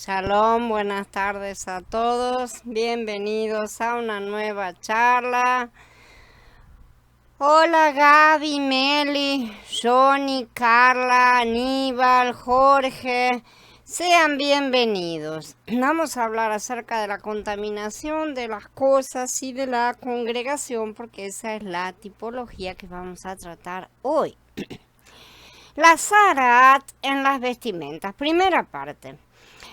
Shalom, buenas tardes a todos. Bienvenidos a una nueva charla. Hola Gaby, Meli, Johnny, Carla, Aníbal, Jorge. Sean bienvenidos. Vamos a hablar acerca de la contaminación de las cosas y de la congregación, porque esa es la tipología que vamos a tratar hoy. La Zarat en las vestimentas. Primera parte.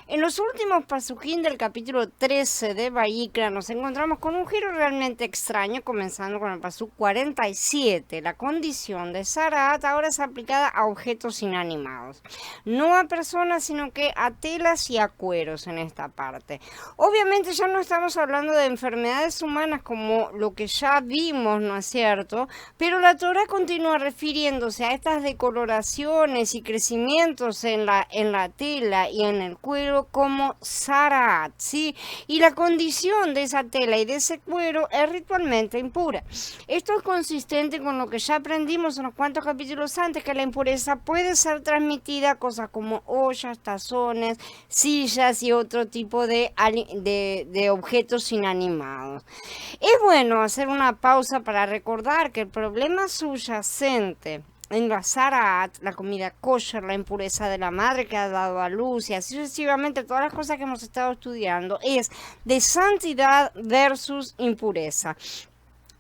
En los últimos pasujín del capítulo 13 de Vayikra nos encontramos con un giro realmente extraño, comenzando con el pasuk 47. La condición de Zarat ahora es aplicada a objetos inanimados, no a personas, sino que a telas y a cueros en esta parte. Obviamente ya no estamos hablando de enfermedades humanas como lo que ya vimos, ¿no es cierto? Pero la Torah continúa refiriéndose a estas decoloraciones y crecimientos en la tela y en el cuero como Zarat, ¿sí? Y la condición de esa tela y de ese cuero es ritualmente impura. Esto es consistente con lo que ya aprendimos unos cuantos capítulos antes, que la impureza puede ser transmitida a cosas como ollas, tazones, sillas y otro tipo de objetos inanimados. Es bueno hacer una pausa para recordar que el problema subyacente en la Zarat, la comida kosher, la impureza de la madre que ha dado a luz y así sucesivamente, todas las cosas que hemos estado estudiando, es de santidad versus impureza.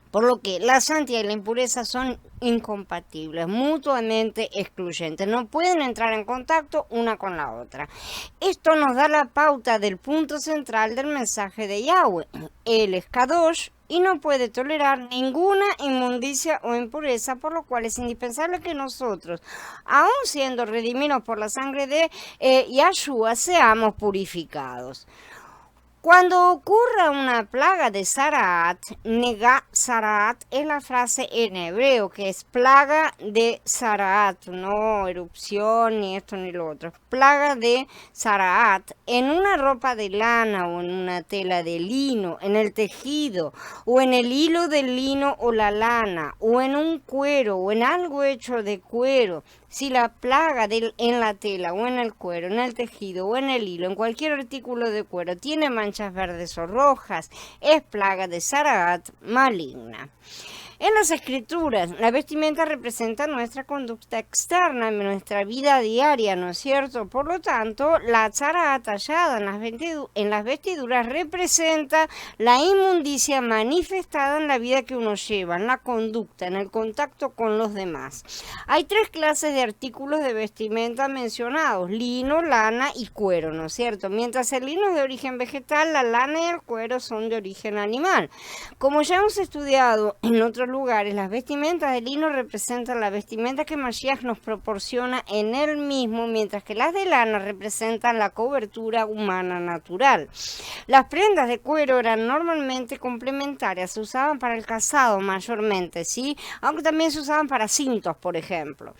Por lo que la santidad y la impureza son incompatibles, mutuamente excluyentes, no pueden entrar en contacto una con la otra. Esto nos da la pauta del punto central del mensaje de Yahweh. Él es Kadosh y no puede tolerar ninguna inmundicia o impureza, por lo cual es indispensable que nosotros, aun siendo redimidos por la sangre de Yahshua, seamos purificados. Cuando ocurra una plaga de Zarat, nega Zarat es la frase en hebreo, que es plaga de Zarat, no erupción ni esto ni lo otro, plaga de Zarat, en una ropa de lana o en una tela de lino, en el tejido o en el hilo del lino o la lana, o en un cuero o en algo hecho de cuero. Si la plaga en la tela o en el cuero, en el tejido o en el hilo, en cualquier artículo de cuero, tiene manchas verdes o rojas, es plaga de Zarat maligna. En las escrituras, la vestimenta representa nuestra conducta externa, nuestra vida diaria, ¿no es cierto? Por lo tanto, la Zarat tallada en las vestiduras representa la inmundicia manifestada en la vida que uno lleva, en la conducta, en el contacto con los demás. Hay tres clases de artículos de vestimenta mencionados: lino, lana y cuero, ¿no es cierto? Mientras el lino es de origen vegetal, la lana y el cuero son de origen animal. Como ya hemos estudiado en otros lugares, las vestimentas de lino representan la vestimenta que Mashiach nos proporciona en él mismo, mientras que las de lana representan la cobertura humana natural. Las prendas de cuero eran normalmente complementarias, se usaban para el calzado mayormente, ¿sí? Aunque también se usaban para cintos, por ejemplo.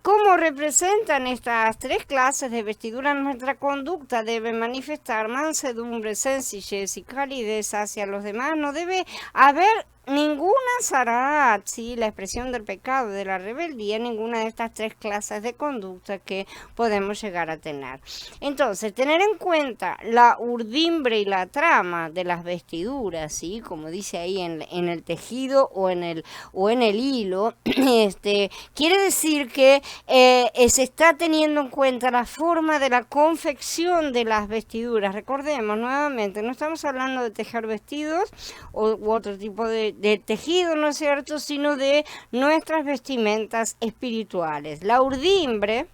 ¿Cómo representan estas tres clases de vestidura nuestra conducta? Debe manifestar mansedumbre, sencillez y calidez hacia los demás. No debe haber ninguna Zarat, ¿sí? La expresión del pecado, de la rebeldía, ninguna de estas tres clases de conducta que podemos llegar a tener. Entonces, tener en cuenta la urdimbre y la trama de las vestiduras, ¿sí? Como dice ahí en el tejido o en el hilo, quiere decir que se está teniendo en cuenta la forma de la confección de las vestiduras. Recordemos nuevamente, no estamos hablando de tejer vestidos u otro tipo de tejido, ¿no es cierto?, sino de nuestras vestimentas espirituales. La urdimbre,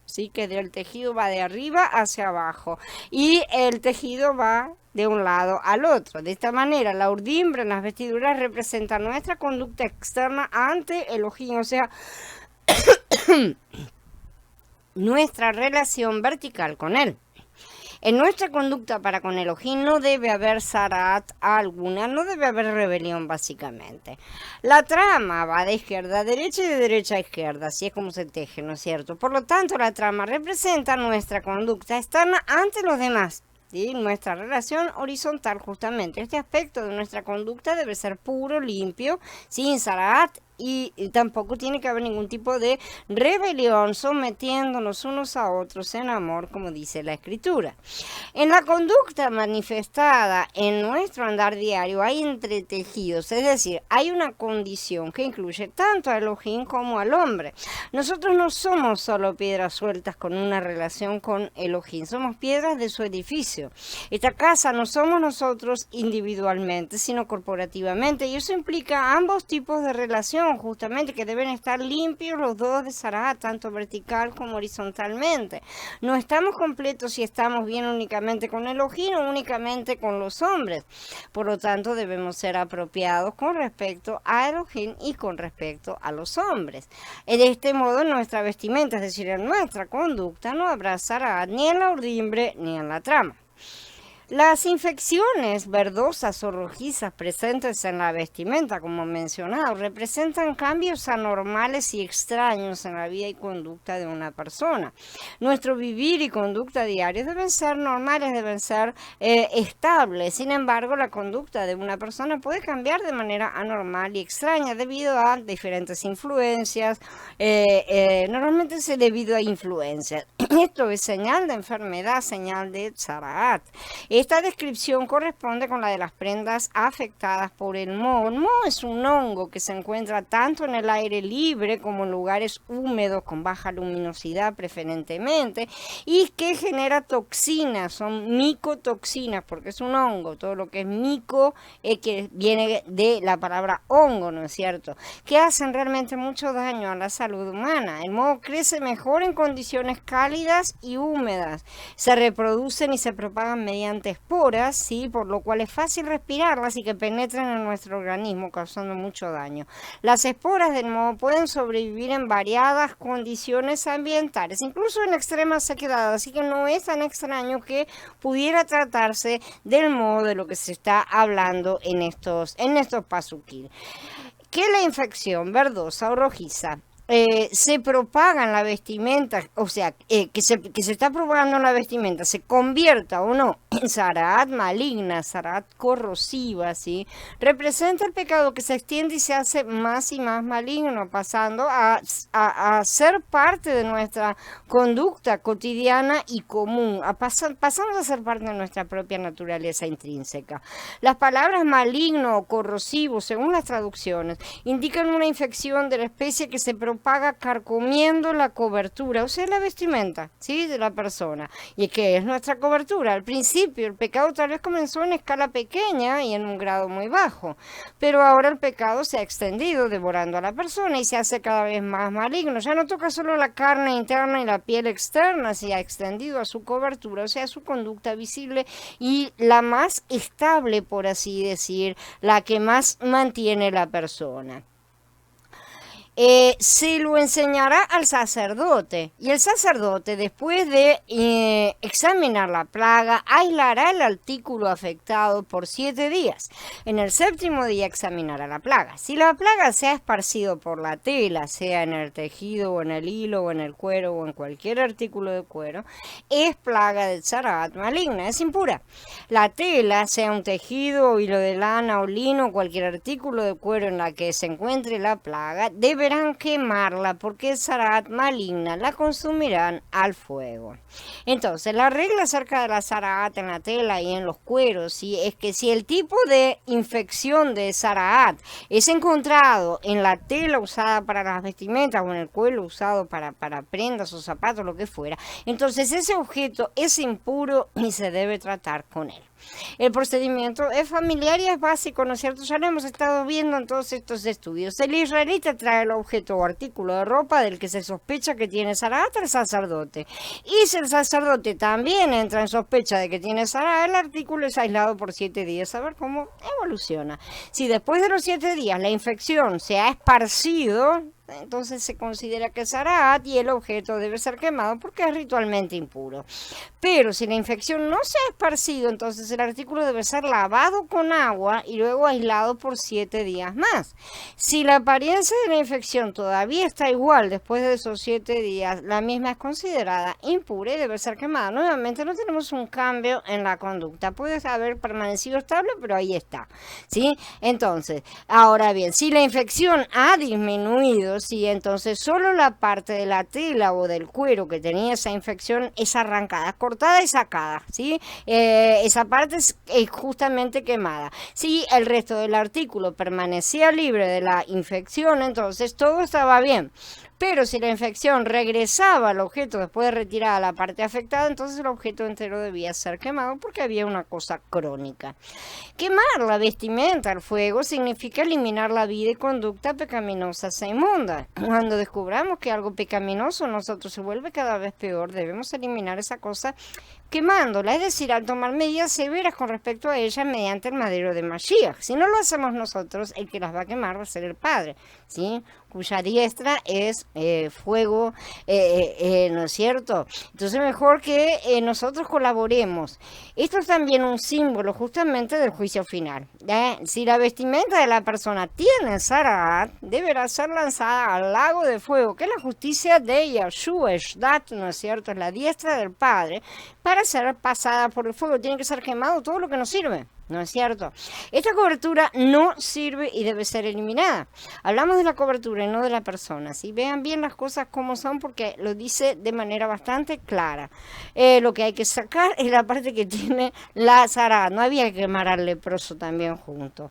sí, que del tejido va de arriba hacia abajo y el tejido va de un lado al otro. De esta manera, la urdimbre en las vestiduras representa nuestra conducta externa ante Elohim, o sea, nuestra relación vertical con él. En nuestra conducta para con Elohim no debe haber Zarat alguna, no debe haber rebelión básicamente. La trama va de izquierda a derecha y de derecha a izquierda, así es como se teje, ¿no es cierto? Por lo tanto, la trama representa nuestra conducta externa ante los demás. ¿Sí? Nuestra relación horizontal, justamente. Este aspecto de nuestra conducta debe ser puro, limpio, sin Zarat y tampoco tiene que haber ningún tipo de rebelión sometiéndonos unos a otros en amor, como dice la Escritura. En la conducta manifestada en nuestro andar diario hay entretejidos, es decir, hay una condición que incluye tanto a Elohim como al hombre. Nosotros no somos solo piedras sueltas con una relación con Elohim, somos piedras de su edificio. Esta casa no somos nosotros individualmente, sino corporativamente, y eso implica ambos tipos de relación, justamente, que deben estar limpios los dos de Sarah, tanto vertical como horizontalmente. No estamos completos si estamos bien únicamente con Elohim o únicamente con los hombres. Por lo tanto, debemos ser apropiados con respecto a Elohim y con respecto a los hombres. De este modo, en nuestra vestimenta, es decir, en nuestra conducta, no habrá Sarah ni en la urdimbre ni en la trama. Las infecciones verdosas o rojizas presentes en la vestimenta, como mencionado, representan cambios anormales y extraños en la vida y conducta de una persona. Nuestro vivir y conducta diarios deben ser normales, deben ser estables. Sin embargo, la conducta de una persona puede cambiar de manera anormal y extraña debido a diferentes influencias. Normalmente es debido a influencias. Esto es señal de enfermedad, señal de tzaraat. Esta descripción corresponde con la de las prendas afectadas por el moho. El moho es un hongo que se encuentra tanto en el aire libre como en lugares húmedos con baja luminosidad preferentemente y que genera toxinas, son micotoxinas porque es un hongo. Todo lo que es mico que viene de la palabra hongo, ¿no es cierto? Que hacen realmente mucho daño a la salud humana. El moho crece mejor en condiciones cálidas y húmedas. Se reproducen y se propagan mediante esporas, ¿sí? Por lo cual es fácil respirarlas y que penetren en nuestro organismo causando mucho daño. Las esporas del moho pueden sobrevivir en variadas condiciones ambientales, incluso en extrema sequedad, así que no es tan extraño que pudiera tratarse del moho de lo que se está hablando en estos pasuquín. Que la infección verdosa o rojiza se propaga en la vestimenta, o sea, que se está propagando en la vestimenta, se convierta o no en Tzaraat maligna, Tzaraat corrosiva, ¿sí? Representa el pecado que se extiende y se hace más y más maligno, pasando a ser parte de nuestra conducta cotidiana y común, pasando a ser parte de nuestra propia naturaleza intrínseca. Las palabras maligno o corrosivo, según las traducciones, indican una infección de la especie que se propaga carcomiendo la cobertura, o sea, la vestimenta, ¿sí? De la persona. ¿Y qué es nuestra cobertura? Al principio el pecado tal vez comenzó en escala pequeña y en un grado muy bajo, pero ahora el pecado se ha extendido devorando a la persona y se hace cada vez más maligno. Ya no toca solo la carne interna y la piel externa, se ha extendido a su cobertura, o sea, a su conducta visible y la más estable, por así decir, la que más mantiene la persona. Se lo enseñará al sacerdote y el sacerdote, después de examinar la plaga, aislará el artículo afectado por 7 días. En el 7º día examinará la plaga. Si la plaga se ha esparcido por la tela, sea en el tejido o en el hilo o en el cuero o en cualquier artículo de cuero, es plaga de tzaraat maligna, es impura. La tela, sea un tejido o hilo de lana o lino o cualquier artículo de cuero en la que se encuentre la plaga, deberán quemarla porque es tzaraat maligna, la consumirán al fuego. Entonces, la regla acerca de la tzaraat en la tela y en los cueros, ¿sí? Es que si el tipo de infección de tzaraat es encontrado en la tela usada para las vestimentas o en el cuero usado para prendas o zapatos, lo que fuera, entonces ese objeto es impuro y se debe tratar con él. El procedimiento es familiar y es básico, ¿no es cierto? Ya lo hemos estado viendo en todos estos estudios. El israelita trae el objeto o artículo de ropa del que se sospecha que tiene tzaraat al sacerdote. Y si el sacerdote también entra en sospecha de que tiene tzaraat, el artículo es aislado por 7 días. A ver cómo evoluciona. Si después de los 7 días la infección se ha esparcido, entonces se considera que es Zaraat y el objeto debe ser quemado porque es ritualmente impuro. Pero si la infección no se ha esparcido, entonces el artículo debe ser lavado con agua y luego aislado por 7 días más. Si la apariencia de la infección todavía está igual después de esos 7 días, la misma es considerada impura y debe ser quemada. Nuevamente no tenemos un cambio en la conducta. Puede haber permanecido estable, pero ahí está, ¿sí? Entonces, ahora bien, si la infección ha disminuido, sí, entonces solo la parte de la tela o del cuero que tenía esa infección es arrancada, cortada y sacada, ¿sí? Esa parte es justamente quemada. Si el resto del artículo permanecía libre de la infección, entonces todo estaba bien. Pero si la infección regresaba al objeto después de retirada la parte afectada, entonces el objeto entero debía ser quemado porque había una cosa crónica. Quemar la vestimenta al fuego significa eliminar la vida y conducta pecaminosas e inmunda. Cuando descubramos que algo pecaminoso en nosotros se vuelve cada vez peor, debemos eliminar esa cosa quemándola, es decir, al tomar medidas severas con respecto a ella mediante el madero de Mashiach. Si no lo hacemos nosotros, el que las va a quemar va a ser el Padre, ¿sí? Cuya diestra es fuego, ¿no es cierto? Entonces mejor que nosotros colaboremos. Esto es también un símbolo justamente del juicio final. Si la vestimenta de la persona tiene Zaraat, deberá ser lanzada al lago de fuego, que es la justicia de Yahshua Shdat, ¿no es cierto? Es la diestra del Padre, para ser pasada por el fuego. Tiene que ser quemado todo lo que nos sirve, ¿no es cierto? Esta cobertura no sirve y debe ser eliminada. Hablamos de la cobertura y no de la persona, ¿sí? Vean bien las cosas como son porque lo dice de manera bastante clara. Lo que hay que sacar es la parte que tiene la Zaraat. No había que quemar al leproso también junto.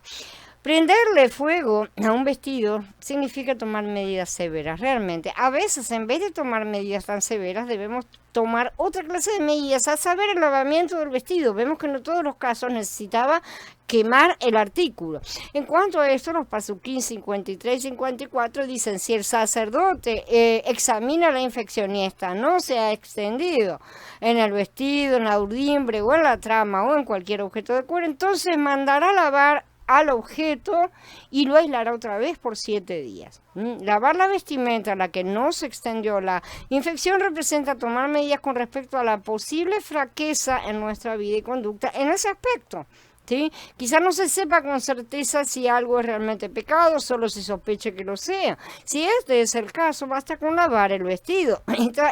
Prenderle fuego a un vestido significa tomar medidas severas, realmente. A veces, en vez de tomar medidas tan severas, debemos tomar otra clase de medidas, a saber, el lavamiento del vestido. Vemos que en todos los casos necesitaba quemar el artículo. En cuanto a esto, los pasuquín 53 y 54 dicen: si el sacerdote examina la infección y esta no se ha extendido en el vestido, en la urdimbre o en la trama o en cualquier objeto de cuero, entonces mandará lavar al objeto y lo aislará otra vez por 7 días. Lavar la vestimenta a la que no se extendió la infección representa tomar medidas con respecto a la posible fraqueza en nuestra vida y conducta en ese aspecto. ¿Sí? Quizás no se sepa con certeza si algo es realmente pecado, solo se sospeche que lo sea. Si este es el caso, basta con lavar el vestido.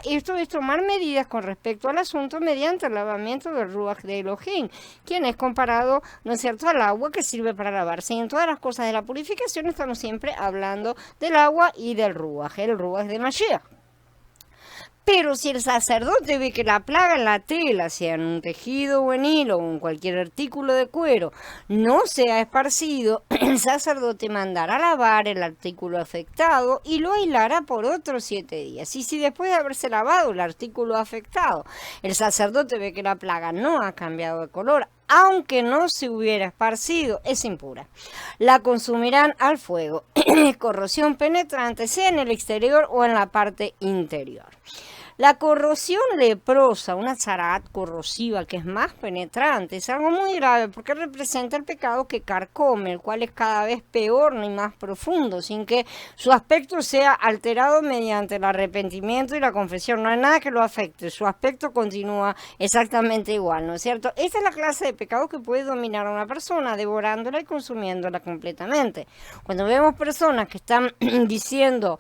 Esto es tomar medidas con respecto al asunto mediante el lavamiento del Ruach de Elohim, quien es comparado, ¿no es cierto?, al agua que sirve para lavarse. Y en todas las cosas de la purificación estamos siempre hablando del agua y del Ruach, el Ruach de Mashiach. Pero si el sacerdote ve que la plaga en la tela, sea en un tejido o en hilo o en cualquier artículo de cuero, no se ha esparcido, el sacerdote mandará lavar el artículo afectado y lo aislará por otros 7 días. Y si después de haberse lavado el artículo afectado, el sacerdote ve que la plaga no ha cambiado de color, aunque no se hubiera esparcido, es impura. La consumirán al fuego, corrosión penetrante, sea en el exterior o en la parte interior. La corrosión leprosa, una Zaraat corrosiva que es más penetrante, es algo muy grave porque representa el pecado que carcome, el cual es cada vez peor y más profundo, sin que su aspecto sea alterado mediante el arrepentimiento y la confesión. No hay nada que lo afecte, su aspecto continúa exactamente igual, ¿no es cierto? Esta es la clase de pecado que puede dominar a una persona, devorándola y consumiéndola completamente. Cuando vemos personas que están diciendo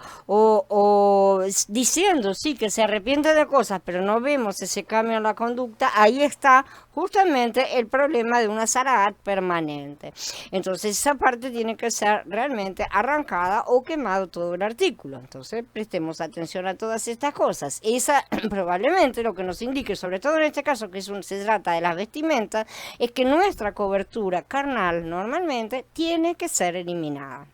diciendo sí que se arrepienten de cosas, pero no vemos ese cambio en la conducta, ahí está justamente el problema de una Zaraat permanente. Entonces esa parte tiene que ser realmente arrancada o quemado todo el artículo. Entonces prestemos atención a todas estas cosas. Esa probablemente lo que nos indique, sobre todo en este caso que se trata de las vestimentas, es que nuestra cobertura carnal normalmente tiene que ser eliminada.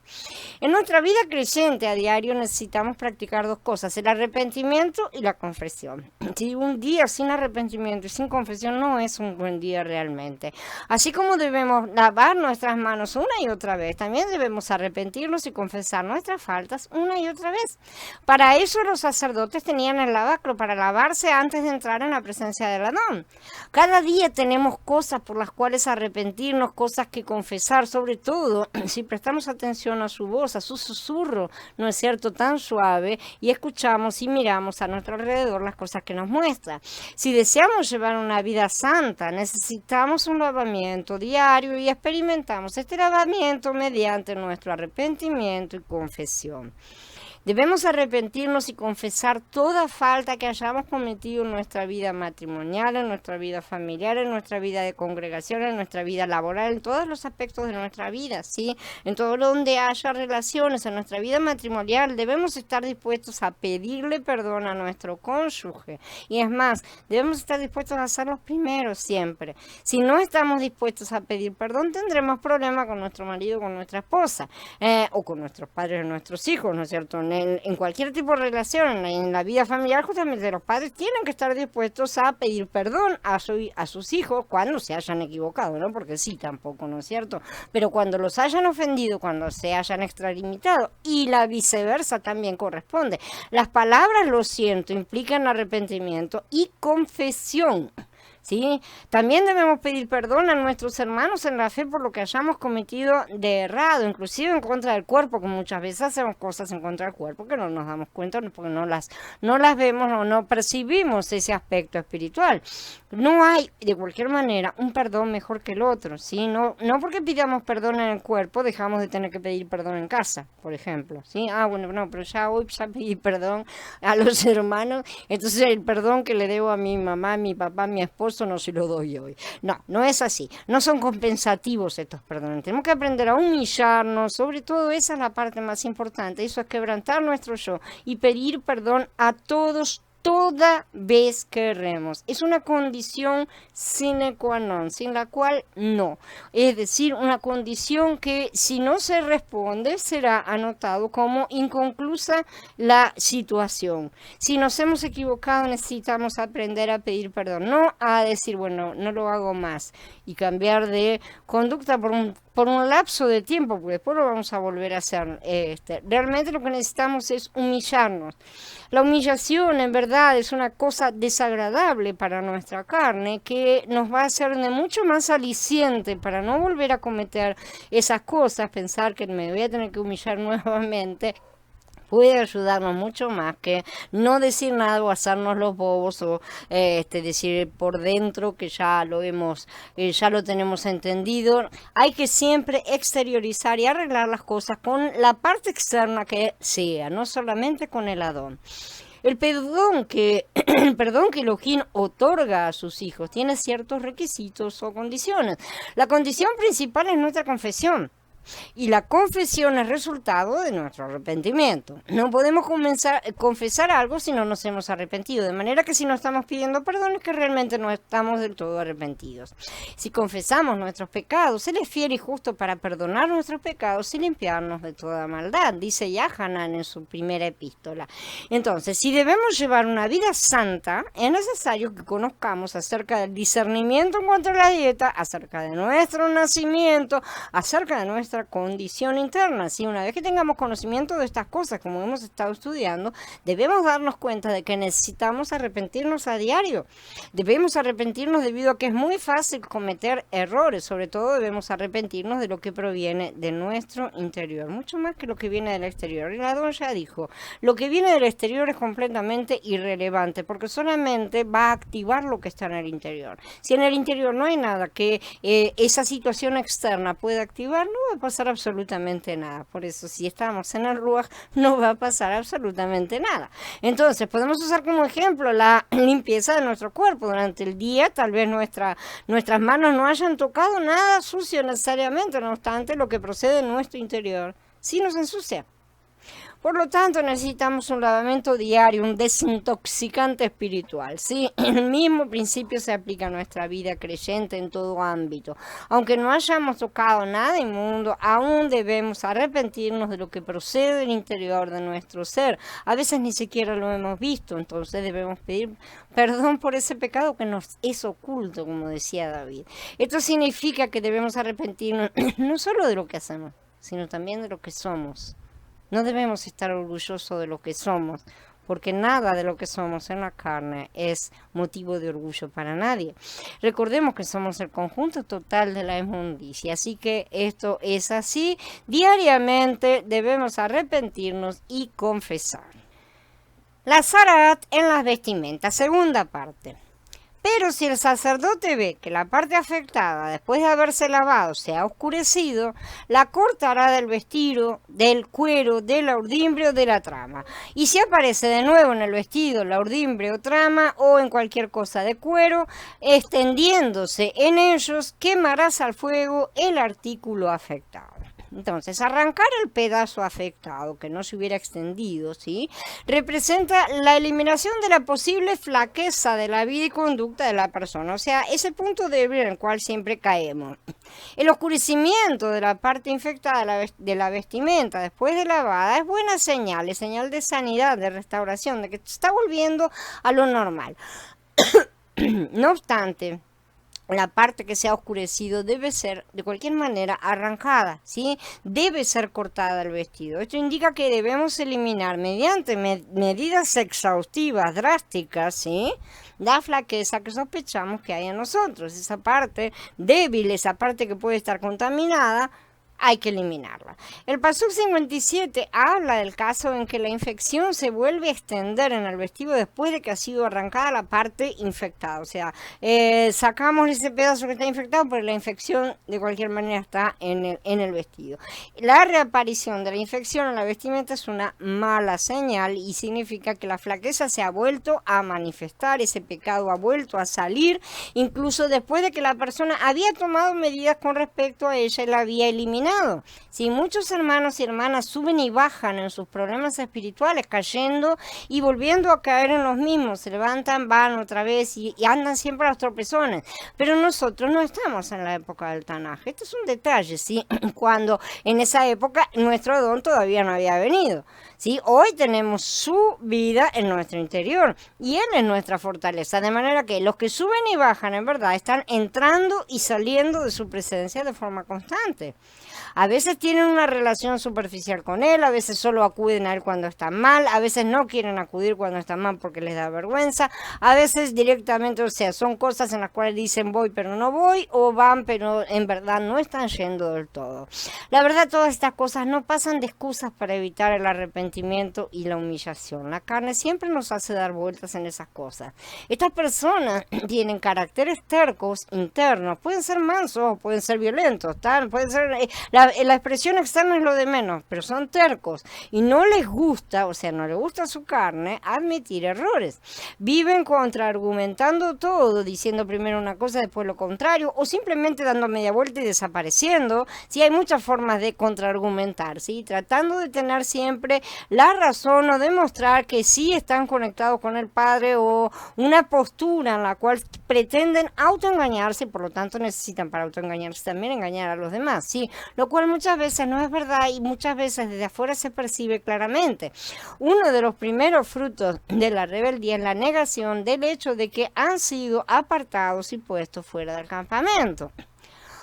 En nuestra vida creyente a diario necesitamos practicar 2 cosas: el arrepentimiento y la confesión. Si un día sin arrepentimiento y sin confesión no es un un buen día realmente. Así como debemos lavar nuestras manos una y otra vez, también debemos arrepentirnos y confesar nuestras faltas una y otra vez. Para eso los sacerdotes tenían el lavacro, para lavarse antes de entrar en la presencia del Adón. Cada día tenemos cosas por las cuales arrepentirnos, cosas que confesar, sobre todo si prestamos atención a su voz, a su susurro, ¿no es cierto?, tan suave, y escuchamos y miramos a nuestro alrededor las cosas que nos muestra. Si deseamos llevar una vida santa, necesitamos un lavamiento diario y experimentamos este lavamiento mediante nuestro arrepentimiento y confesión. Debemos arrepentirnos y confesar toda falta que hayamos cometido en nuestra vida matrimonial, en nuestra vida familiar, en nuestra vida de congregación, en nuestra vida laboral, en todos los aspectos de nuestra vida, ¿sí? En todo donde haya relaciones, en nuestra vida matrimonial, debemos estar dispuestos a pedirle perdón a nuestro cónyuge. Y es más, debemos estar dispuestos a ser los primeros siempre. Si no estamos dispuestos a pedir perdón, tendremos problemas con nuestro marido, con nuestra esposa, o con nuestros padres, nuestros hijos, ¿no es cierto? En cualquier tipo de relación, en la vida familiar, justamente los padres tienen que estar dispuestos a pedir perdón a sus hijos cuando se hayan equivocado, ¿no? Porque sí, tampoco, ¿no es cierto? Pero cuando los hayan ofendido, cuando se hayan extralimitado, y la viceversa también corresponde. Las palabras "lo siento" implican arrepentimiento y confesión. ¿Sí? También debemos pedir perdón a nuestros hermanos en la fe por lo que hayamos cometido de errado, inclusive en contra del cuerpo, que muchas veces hacemos cosas en contra del cuerpo que no nos damos cuenta porque no las vemos o no percibimos ese aspecto espiritual. No hay, de cualquier manera, un perdón mejor que el otro, ¿sí? No porque pidamos perdón en el cuerpo, dejamos de tener que pedir perdón en casa, por ejemplo, ¿sí? Bueno, no, pero ya hoy ya pedí perdón a los hermanos, entonces el perdón que le debo a mi mamá, a mi papá, a mi esposo, no se lo doy hoy. No es así. No son compensativos estos perdones. Tenemos que aprender a humillarnos, sobre todo esa es la parte más importante. Eso es quebrantar nuestro yo y pedir perdón a todos toda vez que erremos. Es una condición sine qua non, sin la cual no. Es decir, una condición que si no se responde será anotado como inconclusa la situación. Si nos hemos equivocado necesitamos aprender a pedir perdón, no a decir, bueno, no lo hago más y cambiar de conducta por un lapso de tiempo, porque después lo vamos a volver a hacer. Realmente lo que necesitamos es humillarnos. La humillación, en verdad, es una cosa desagradable para nuestra carne que nos va a hacer de mucho más aliciente para no volver a cometer esas cosas, pensar que me voy a tener que humillar nuevamente. Puede ayudarnos mucho más que no decir nada o hacernos los bobos o decir por dentro que ya lo tenemos entendido. Hay que siempre exteriorizar y arreglar las cosas con la parte externa que sea, no solamente con el Adón. El perdón que Elohim otorga a sus hijos tiene ciertos requisitos o condiciones. La condición principal es nuestra confesión. Y la confesión es resultado de nuestro arrepentimiento. No podemos confesar algo si no nos hemos arrepentido, de manera que si no estamos pidiendo perdón es que realmente no estamos del todo arrepentidos. Si confesamos nuestros pecados, Él es fiel y justo para perdonar nuestros pecados y limpiarnos de toda maldad, dice Yahanan en su primera epístola. Entonces, si debemos llevar una vida santa, es necesario que conozcamos acerca del discernimiento en cuanto a la dieta, acerca de nuestro nacimiento, acerca de nuestra condición interna. Si una vez que tengamos conocimiento de estas cosas, como hemos estado estudiando, debemos darnos cuenta de que necesitamos arrepentirnos a diario. Debemos arrepentirnos debido a que es muy fácil cometer errores. Sobre todo debemos arrepentirnos de lo que proviene de nuestro interior, mucho más que lo que viene del exterior. El Adón ya dijo, lo que viene del exterior es completamente irrelevante, porque solamente va a activar lo que está en el interior. Si en el interior no hay nada que esa situación externa pueda activar, no va a pasar absolutamente nada. Por eso, si estamos en el Ruach, no va a pasar absolutamente nada. Entonces, podemos usar como ejemplo la limpieza de nuestro cuerpo. Durante el día, tal vez nuestras manos no hayan tocado nada sucio necesariamente, no obstante, lo que procede de nuestro interior sí nos ensucia. Por lo tanto, necesitamos un lavamiento diario, un desintoxicante espiritual, ¿sí? El mismo principio se aplica a nuestra vida creyente en todo ámbito. Aunque no hayamos tocado nada inmundo, aún debemos arrepentirnos de lo que procede del interior de nuestro ser. A veces ni siquiera lo hemos visto, entonces debemos pedir perdón por ese pecado que nos es oculto, como decía David. Esto significa que debemos arrepentirnos no solo de lo que hacemos, sino también de lo que somos. No debemos estar orgullosos de lo que somos, porque nada de lo que somos en la carne es motivo de orgullo para nadie. Recordemos que somos el conjunto total de la inmundicia, así que esto es así. Diariamente debemos arrepentirnos y confesar. La Zarat en las vestimentas, segunda parte. Pero si el sacerdote ve que la parte afectada, después de haberse lavado, se ha oscurecido, la cortará del vestido, del cuero, de la urdimbre o de la trama. Y si aparece de nuevo en el vestido, la urdimbre o trama, o en cualquier cosa de cuero, extendiéndose en ellos, quemarás al fuego el artículo afectado. Entonces, arrancar el pedazo afectado que no se hubiera extendido, ¿sí?, representa la eliminación de la posible flaqueza de la vida y conducta de la persona, o sea, ese punto débil en el cual siempre caemos. El oscurecimiento de la parte infectada de la vestimenta después de lavada es buena señal, es señal de sanidad, de restauración, de que está volviendo a lo normal. No obstante, la parte que se ha oscurecido debe ser de cualquier manera arrancada, ¿sí? Debe ser cortada el vestido. Esto indica que debemos eliminar mediante medidas exhaustivas, drásticas, ¿sí?, la flaqueza que sospechamos que hay en nosotros. Esa parte débil, esa parte que puede estar contaminada, hay que eliminarla. El Pasuk 57 habla del caso en que la infección se vuelve a extender en el vestido después de que ha sido arrancada la parte infectada. O sea, sacamos ese pedazo que está infectado, pero la infección de cualquier manera está en el vestido. La reaparición de la infección en la vestimenta es una mala señal y significa que la flaqueza se ha vuelto a manifestar, ese pecado ha vuelto a salir, incluso después de que la persona había tomado medidas con respecto a ella y la había eliminado. Si muchos hermanos y hermanas suben y bajan en sus problemas espirituales, cayendo y volviendo a caer en los mismos, se levantan, van otra vez y andan siempre a los tropezones, pero nosotros no estamos en la época del Tanaj. Esto es un detalle, ¿sí? Cuando en esa época nuestro don todavía no había venido, ¿sí? Hoy tenemos su vida en nuestro interior y Él es nuestra fortaleza, de manera que los que suben y bajan en verdad están entrando y saliendo de su presencia de forma constante. A veces tienen una relación superficial con Él, a veces solo acuden a Él cuando están mal, a veces no quieren acudir cuando están mal porque les da vergüenza, a veces directamente, o sea, son cosas en las cuales dicen voy pero no voy, o van pero en verdad no están yendo del todo. La verdad, todas estas cosas no pasan de excusas para evitar el arrepentimiento y la humillación. La carne siempre nos hace dar vueltas en esas cosas. Estas personas tienen caracteres tercos internos, pueden ser mansos, pueden ser violentos, pueden ser... La expresión externa es lo de menos, pero son tercos y no les gusta, o sea, no les gusta su carne admitir errores. Viven contraargumentando todo, diciendo primero una cosa, después lo contrario, o simplemente dando media vuelta y desapareciendo. Sí, hay muchas formas de contraargumentar, ¿sí? Tratando de tener siempre la razón o demostrar que sí están conectados con el Padre, o una postura en la cual pretenden autoengañarse, por lo tanto necesitan para autoengañarse también engañar a los demás, ¿sí? Lo cual muchas veces no es verdad y muchas veces desde afuera se percibe claramente. Uno de los primeros frutos de la rebeldía es la negación del hecho de que han sido apartados y puestos fuera del campamento.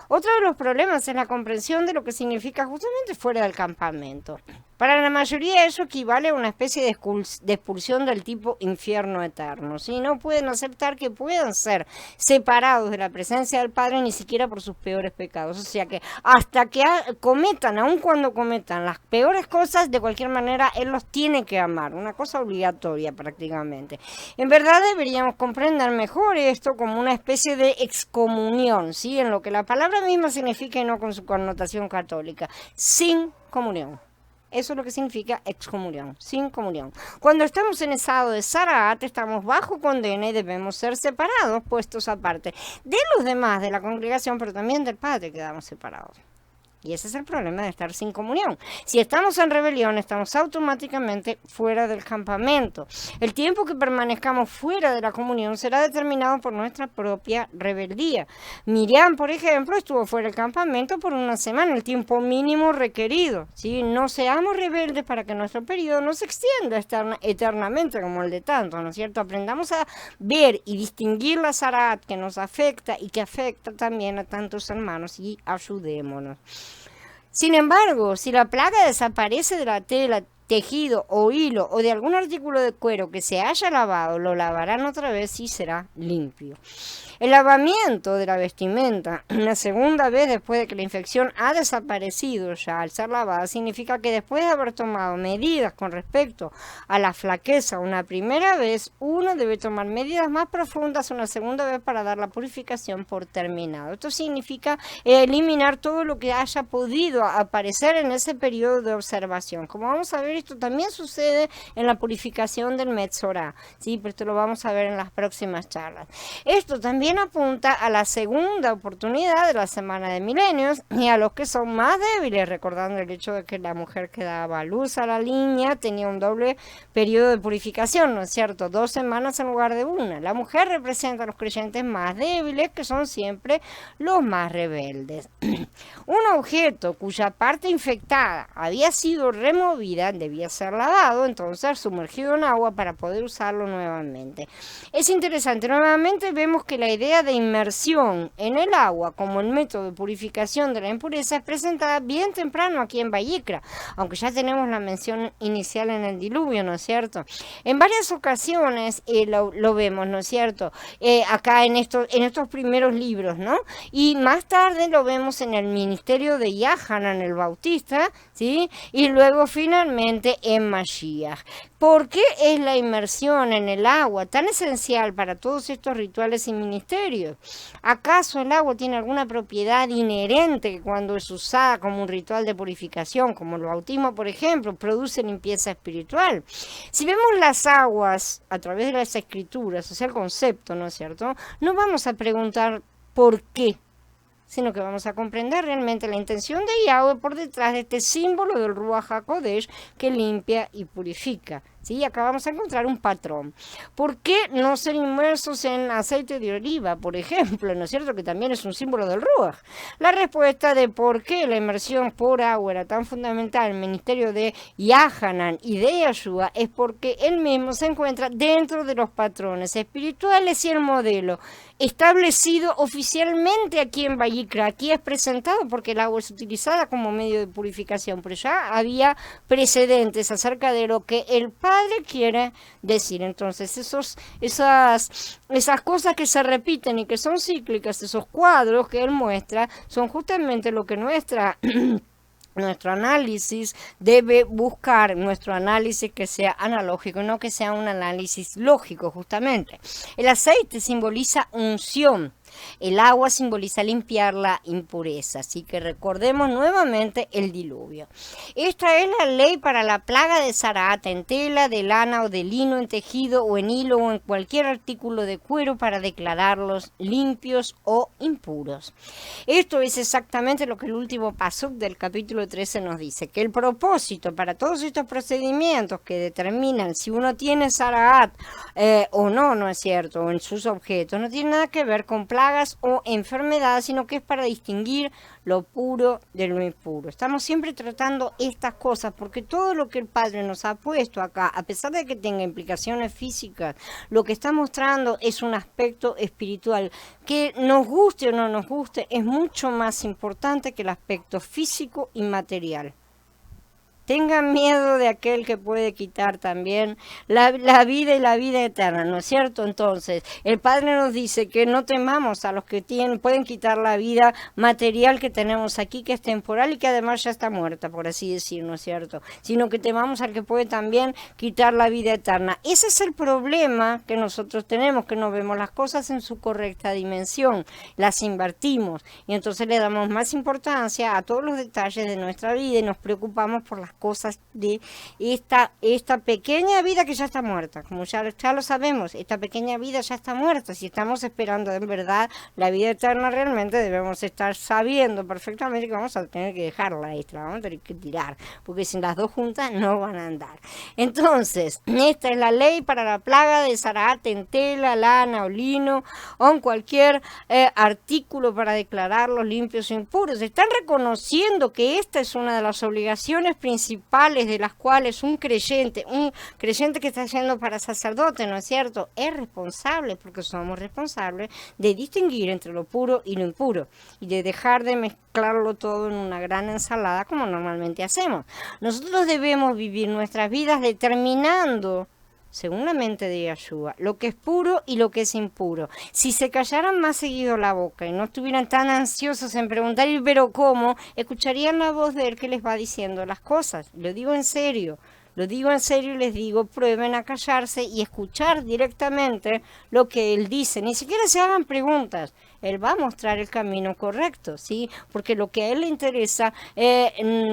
Otro de los problemas es la comprensión de lo que significa justamente fuera del campamento. Para la mayoría eso equivale a una especie de expulsión del tipo infierno eterno, ¿sí? No pueden aceptar que puedan ser separados de la presencia del Padre ni siquiera por sus peores pecados. O sea que hasta que cometan, aun cuando cometan las peores cosas, de cualquier manera Él los tiene que amar, una cosa obligatoria prácticamente. En verdad deberíamos comprender mejor esto como una especie de excomunión, ¿sí? En lo que la palabra misma significa y no con su connotación católica, sin comunión. Eso es lo que significa excomunión, sin comunión. Cuando estamos en estado de Zaraat, estamos bajo condena y debemos ser separados, puestos aparte de los demás de la congregación, pero también del Padre quedamos separados. Y ese es el problema de estar sin comunión. Si estamos en rebelión, estamos automáticamente fuera del campamento. El tiempo que permanezcamos fuera de la comunión será determinado por nuestra propia rebeldía. Miriam, por ejemplo, estuvo fuera del campamento por una semana, el tiempo mínimo requerido. ¿Sí? No seamos rebeldes para que nuestro periodo no se extienda eternamente como el de tanto, ¿no es cierto? Aprendamos a ver y distinguir la zarat que nos afecta y que afecta también a tantos hermanos y ayudémonos. Sin embargo, si la plaga desaparece de la tela, tejido o hilo o de algún artículo de cuero que se haya lavado, lo lavarán otra vez y será limpio. El lavamiento de la vestimenta una segunda vez después de que la infección ha desaparecido ya al ser lavada significa que después de haber tomado medidas con respecto a la flaqueza una primera vez, uno debe tomar medidas más profundas una segunda vez para dar la purificación por terminado. Esto significa eliminar todo lo que haya podido aparecer en ese periodo de observación. Como vamos a ver, esto también sucede en la purificación del Metzorá, ¿sí? Pero esto lo vamos a ver en las próximas charlas. Esto también apunta a la segunda oportunidad de la semana de milenios y a los que son más débiles, recordando el hecho de que la mujer que daba luz a la niña tenía un doble periodo de purificación, ¿no es cierto? 2 semanas en lugar de una. La mujer representa a los creyentes más débiles, que son siempre los más rebeldes. Un objeto cuya parte infectada había sido removida debía ser lavado, entonces sumergido en agua para poder usarlo nuevamente. Es interesante, nuevamente vemos que la idea de inmersión en el agua como el método de purificación de la impureza es presentada bien temprano aquí en Vayikra, aunque ya tenemos la mención inicial en el diluvio, ¿no es cierto? En varias ocasiones lo vemos, ¿no es cierto? Acá en estos primeros libros, ¿no? Y más tarde lo vemos en el ministerio de Yahanan el Bautista, ¿sí? Y luego finalmente en Mashiach. ¿Por qué es la inmersión en el agua tan esencial para todos estos rituales y ministerios? ¿Acaso el agua tiene alguna propiedad inherente que cuando es usada como un ritual de purificación, como el bautismo, por ejemplo, produce limpieza espiritual? Si vemos las aguas a través de las escrituras, o sea, el concepto, ¿no es cierto? No vamos a preguntar por qué, sino que vamos a comprender realmente la intención de Yahweh por detrás de este símbolo del Ruach HaKodesh que limpia y purifica. ¿Sí? Acá vamos a encontrar un patrón. ¿Por qué no ser inmersos en aceite de oliva, por ejemplo? ¿No es cierto? Que también es un símbolo del Ruach. La respuesta de por qué la inmersión por agua era tan fundamental en el ministerio de Yahanan y de Yahshua es porque él mismo se encuentra dentro de los patrones espirituales y el modelo establecido oficialmente aquí en Vayikra. Aquí es presentado porque el agua es utilizada como medio de purificación, pero ya había precedentes acerca de lo que el Padre quiere decir. Entonces esas cosas que se repiten y que son cíclicas, esos cuadros que él muestra, son justamente lo que nuestro análisis debe buscar, nuestro análisis que sea analógico, no que sea un análisis lógico, justamente. El aceite simboliza unción. El agua simboliza limpiar la impureza, así que recordemos nuevamente el diluvio. Esta es la ley para la plaga de Zarat en tela, de lana o de lino, en tejido o en hilo o en cualquier artículo de cuero para declararlos limpios o impuros. Esto es exactamente lo que el último pasuk del capítulo 13 nos dice, que el propósito para todos estos procedimientos que determinan si uno tiene Zarat o no, no es cierto, o en sus objetos, no tiene nada que ver con plagas o enfermedades, sino que es para distinguir lo puro de lo impuro. Estamos siempre tratando estas cosas porque todo lo que el Padre nos ha puesto acá, a pesar de que tenga implicaciones físicas, lo que está mostrando es un aspecto espiritual que nos guste o no nos guste, es mucho más importante que el aspecto físico y material. Tengan miedo de aquel que puede quitar también la vida y la vida eterna, ¿no es cierto? Entonces, el Padre nos dice que no temamos a los que pueden quitar la vida material que tenemos aquí, que es temporal y que además ya está muerta, por así decir, ¿no es cierto? Sino que temamos al que puede también quitar la vida eterna. Ese es el problema que nosotros tenemos, que no vemos las cosas en su correcta dimensión, las invertimos y entonces le damos más importancia a todos los detalles de nuestra vida y nos preocupamos por las cosas de esta pequeña vida que ya está muerta. Como ya lo sabemos, esta pequeña vida ya está muerta. Si estamos esperando en verdad la vida eterna, realmente debemos estar sabiendo perfectamente que vamos a tener que dejarla extra, vamos a tener que tirar, porque sin las dos juntas no van a andar. Entonces, esta es la ley para la plaga de Zaraat en tela, lana o lino, o en cualquier artículo para declararlos limpios e impuros. Están reconociendo que esta es una de las obligaciones principales de las cuales un creyente que está yendo para sacerdote, ¿no es cierto?, es responsable, porque somos responsables de distinguir entre lo puro y lo impuro, y de dejar de mezclarlo todo en una gran ensalada como normalmente hacemos. Nosotros debemos vivir nuestras vidas determinando, según la mente de Yahshua, lo que es puro y lo que es impuro. Si se callaran más seguido la boca y no estuvieran tan ansiosos en preguntar, pero ¿cómo?, escucharían la voz de él que les va diciendo las cosas. Lo digo en serio y les digo, prueben a callarse y escuchar directamente lo que él dice. Ni siquiera se hagan preguntas. Él va a mostrar el camino correcto, ¿sí? Porque lo que a él le interesa,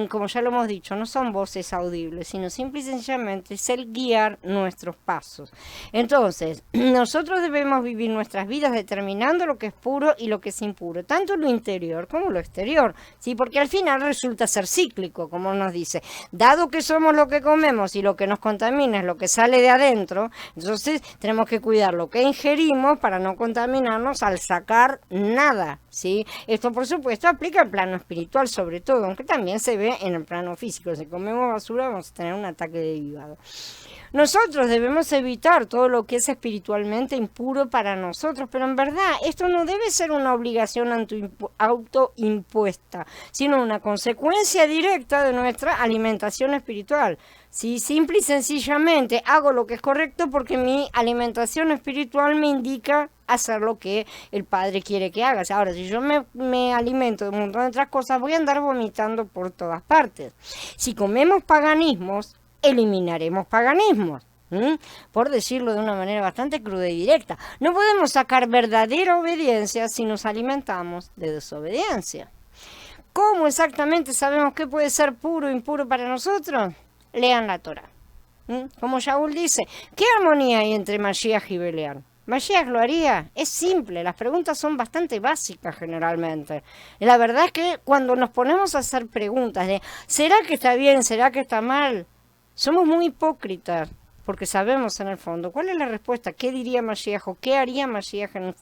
como ya lo hemos dicho, no son voces audibles, sino simple y sencillamente es el guiar nuestros pasos. Entonces, nosotros debemos vivir nuestras vidas determinando lo que es puro y lo que es impuro, tanto lo interior como lo exterior, ¿sí? Porque al final resulta ser cíclico, como nos dice. Dado que somos lo que comemos y lo que nos contamina es lo que sale de adentro, entonces tenemos que cuidar lo que ingerimos para no contaminarnos al sacar nada, ¿sí? Esto por supuesto aplica al plano espiritual sobre todo, aunque también se ve en el plano físico. Si comemos basura vamos a tener un ataque de hígado. Nosotros debemos evitar todo lo que es espiritualmente impuro para nosotros, pero en verdad esto no debe ser una obligación autoimpuesta, sino una consecuencia directa de nuestra alimentación espiritual. Si simple y sencillamente hago lo que es correcto porque mi alimentación espiritual me indica hacer lo que el Padre quiere que haga. Ahora, si yo me alimento de un montón de otras cosas, voy a andar vomitando por todas partes. Si comemos paganismos, eliminaremos paganismos. Por decirlo de una manera bastante cruda y directa. No podemos sacar verdadera obediencia si nos alimentamos de desobediencia. ¿Cómo exactamente sabemos qué puede ser puro o impuro para nosotros? Lean la Torah. Como Shaul dice, ¿qué armonía hay entre Mashiach y Belear? ¿Mashiach lo haría? Es simple, las preguntas son bastante básicas generalmente. La verdad es que cuando nos ponemos a hacer preguntas de ¿será que está bien? ¿Será que está mal? Somos muy hipócritas, porque sabemos en el fondo cuál es la respuesta, qué diría Mashiach o qué haría Mashiach en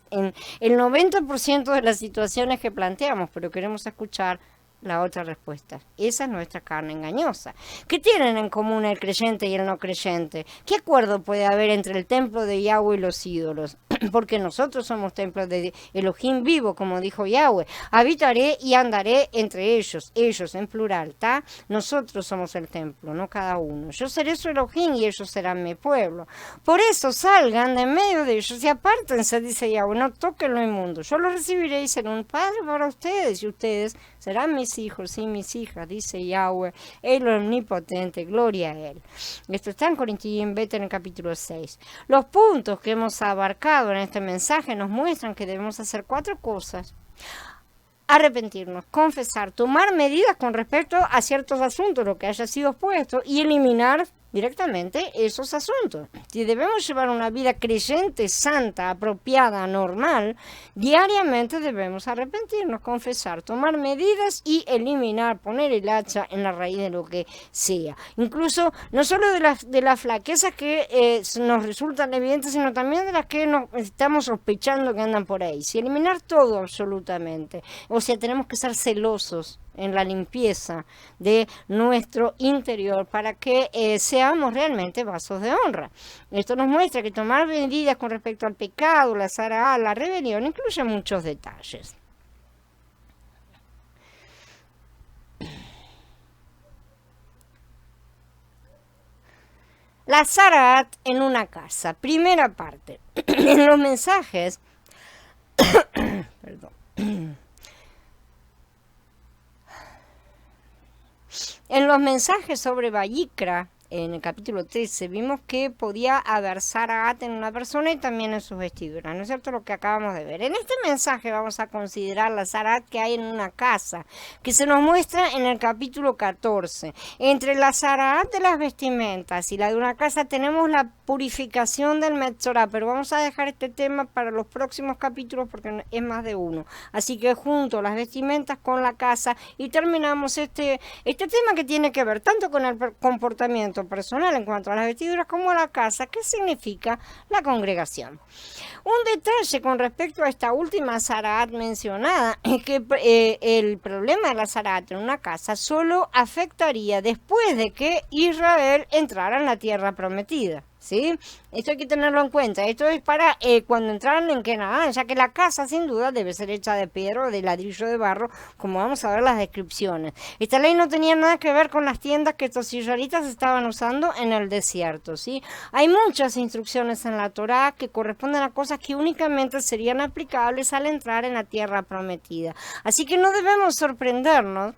el 90% de las situaciones que planteamos, pero queremos escuchar la otra respuesta. Esa es nuestra carne engañosa. ¿Qué tienen en común el creyente y el no creyente? ¿Qué acuerdo puede haber entre el templo de Yahweh y los ídolos? Porque nosotros somos templos de Elohim vivo, como dijo Yahweh. Habitaré y andaré entre ellos en plural, ¿está? Nosotros somos el templo, no cada uno. Yo seré su Elohim y ellos serán mi pueblo. Por eso salgan de en medio de ellos y apártense, dice Yahweh, no toquen lo inmundo. Yo los recibiré y seré un padre para ustedes y ustedes serán mis hijos y mis hijas, dice Yahweh, el omnipotente, gloria a él. Esto está en Corintios en el capítulo 6. Los puntos que hemos abarcado en este mensaje nos muestran que debemos hacer 4 cosas. Arrepentirnos, confesar, tomar medidas con respecto a ciertos asuntos, lo que haya sido expuesto, y eliminar directamente esos asuntos. Si debemos llevar una vida creyente, santa, apropiada, normal, diariamente debemos arrepentirnos, confesar, tomar medidas y eliminar, poner el hacha en la raíz de lo que sea. Incluso no solo de las flaquezas que nos resultan evidentes, sino también de las que nos estamos sospechando que andan por ahí. Si eliminar todo absolutamente. O sea, tenemos que ser celosos en la limpieza de nuestro interior para que seamos realmente vasos de honra. Esto nos muestra que tomar medidas con respecto al pecado, la zará, la rebelión, incluye muchos detalles. La Zaraat en una casa. Primera parte. En los mensajes perdón. En los mensajes sobre Vayikra, en el capítulo 13, vimos que podía haber Sarahat en una persona y también en sus vestiduras, ¿no es cierto? Lo que acabamos de ver. En este mensaje vamos a considerar la Sarahat que hay en una casa, que se nos muestra en el capítulo 14. Entre la Sarahat de las vestimentas y la de una casa tenemos la purificación del Metzorah, pero vamos a dejar este tema para los próximos capítulos porque es más de uno. Así que junto las vestimentas con la casa y terminamos este tema que tiene que ver tanto con el comportamiento personal en cuanto a las vestiduras como a la casa, que significa la congregación. Un detalle con respecto a esta última Sarahat mencionada es que el problema de la Sarahat en una casa solo afectaría después de que Israel entrara en la tierra prometida. ¿Sí? Esto hay que tenerlo en cuenta. Esto es para cuando entraran en Canaán, ya que la casa sin duda debe ser hecha de piedra o de ladrillo de barro, como vamos a ver las descripciones. Esta ley no tenía nada que ver con las tiendas que estos israelitas estaban usando en el desierto, ¿sí? Hay muchas instrucciones en la Torá que corresponden a cosas que únicamente serían aplicables al entrar en la tierra prometida. Así que no debemos sorprendernos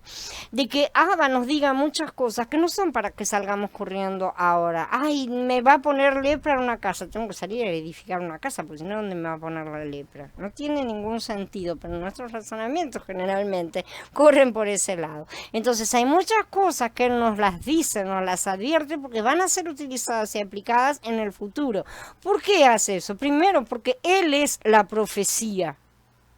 de que Abba nos diga muchas cosas que no son para que salgamos corriendo ahora. Ay, me va a poner lepra en una casa, tengo que salir a edificar una casa, porque si no, ¿dónde me va a poner la lepra? No tiene ningún sentido, pero nuestros razonamientos generalmente corren por ese lado. Entonces hay muchas cosas que Él nos las dice, nos las advierte, porque van a ser utilizadas y aplicadas en el futuro. ¿Por qué hace eso? Primero, porque Él es la profecía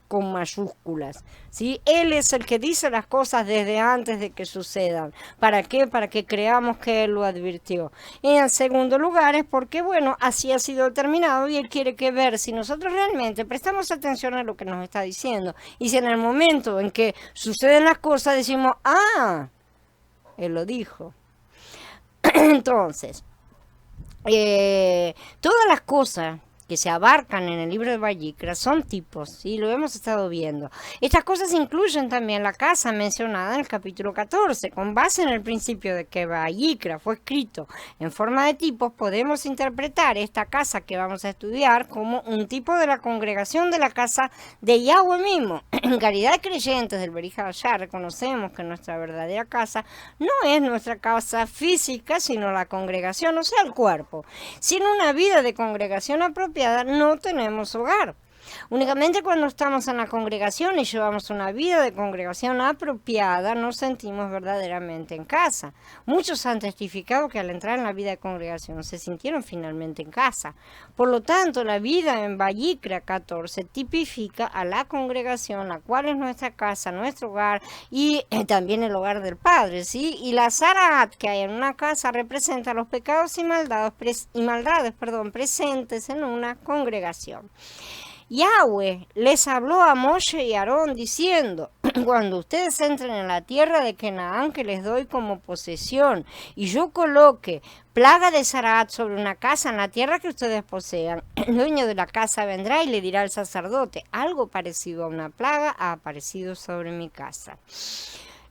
con mayúsculas, ¿sí? Él es el que dice las cosas desde antes de que sucedan. ¿Para qué? Para que creamos que Él lo advirtió. Y en segundo lugar es porque, bueno, así ha sido determinado y Él quiere que ver si nosotros realmente prestamos atención a lo que nos está diciendo. Y si en el momento en que suceden las cosas decimos, Él lo dijo. Entonces, todas las cosas que se abarcan en el libro de Vayikra son tipos, ¿sí? Lo hemos estado viendo. Estas cosas incluyen también la casa mencionada en el capítulo 14. Con base en el principio de que Vayikra fue escrito en forma de tipos, podemos interpretar esta casa que vamos a estudiar como un tipo de la congregación de la casa de Yahweh mismo. En calidad de creyentes del Berij HaShah reconocemos que nuestra verdadera casa no es nuestra casa física, sino la congregación, o sea, el cuerpo. Sin una vida de congregación apropiada, no tenemos hogar. Únicamente cuando estamos en la congregación y llevamos una vida de congregación apropiada, nos sentimos verdaderamente en casa. Muchos han testificado que al entrar en la vida de congregación se sintieron finalmente en casa. Por lo tanto, la vida en Vayikra 14 tipifica a la congregación, la cual es nuestra casa, nuestro hogar y también el hogar del Padre, ¿sí? Y la Sarahat que hay en una casa representa los pecados y maldades presentes en una congregación. Yahweh les habló a Moshe y Aarón diciendo, cuando ustedes entren en la tierra de Canaán que les doy como posesión, y yo coloque plaga de Sarahat sobre una casa en la tierra que ustedes posean, el dueño de la casa vendrá y le dirá al sacerdote, algo parecido a una plaga ha aparecido sobre mi casa.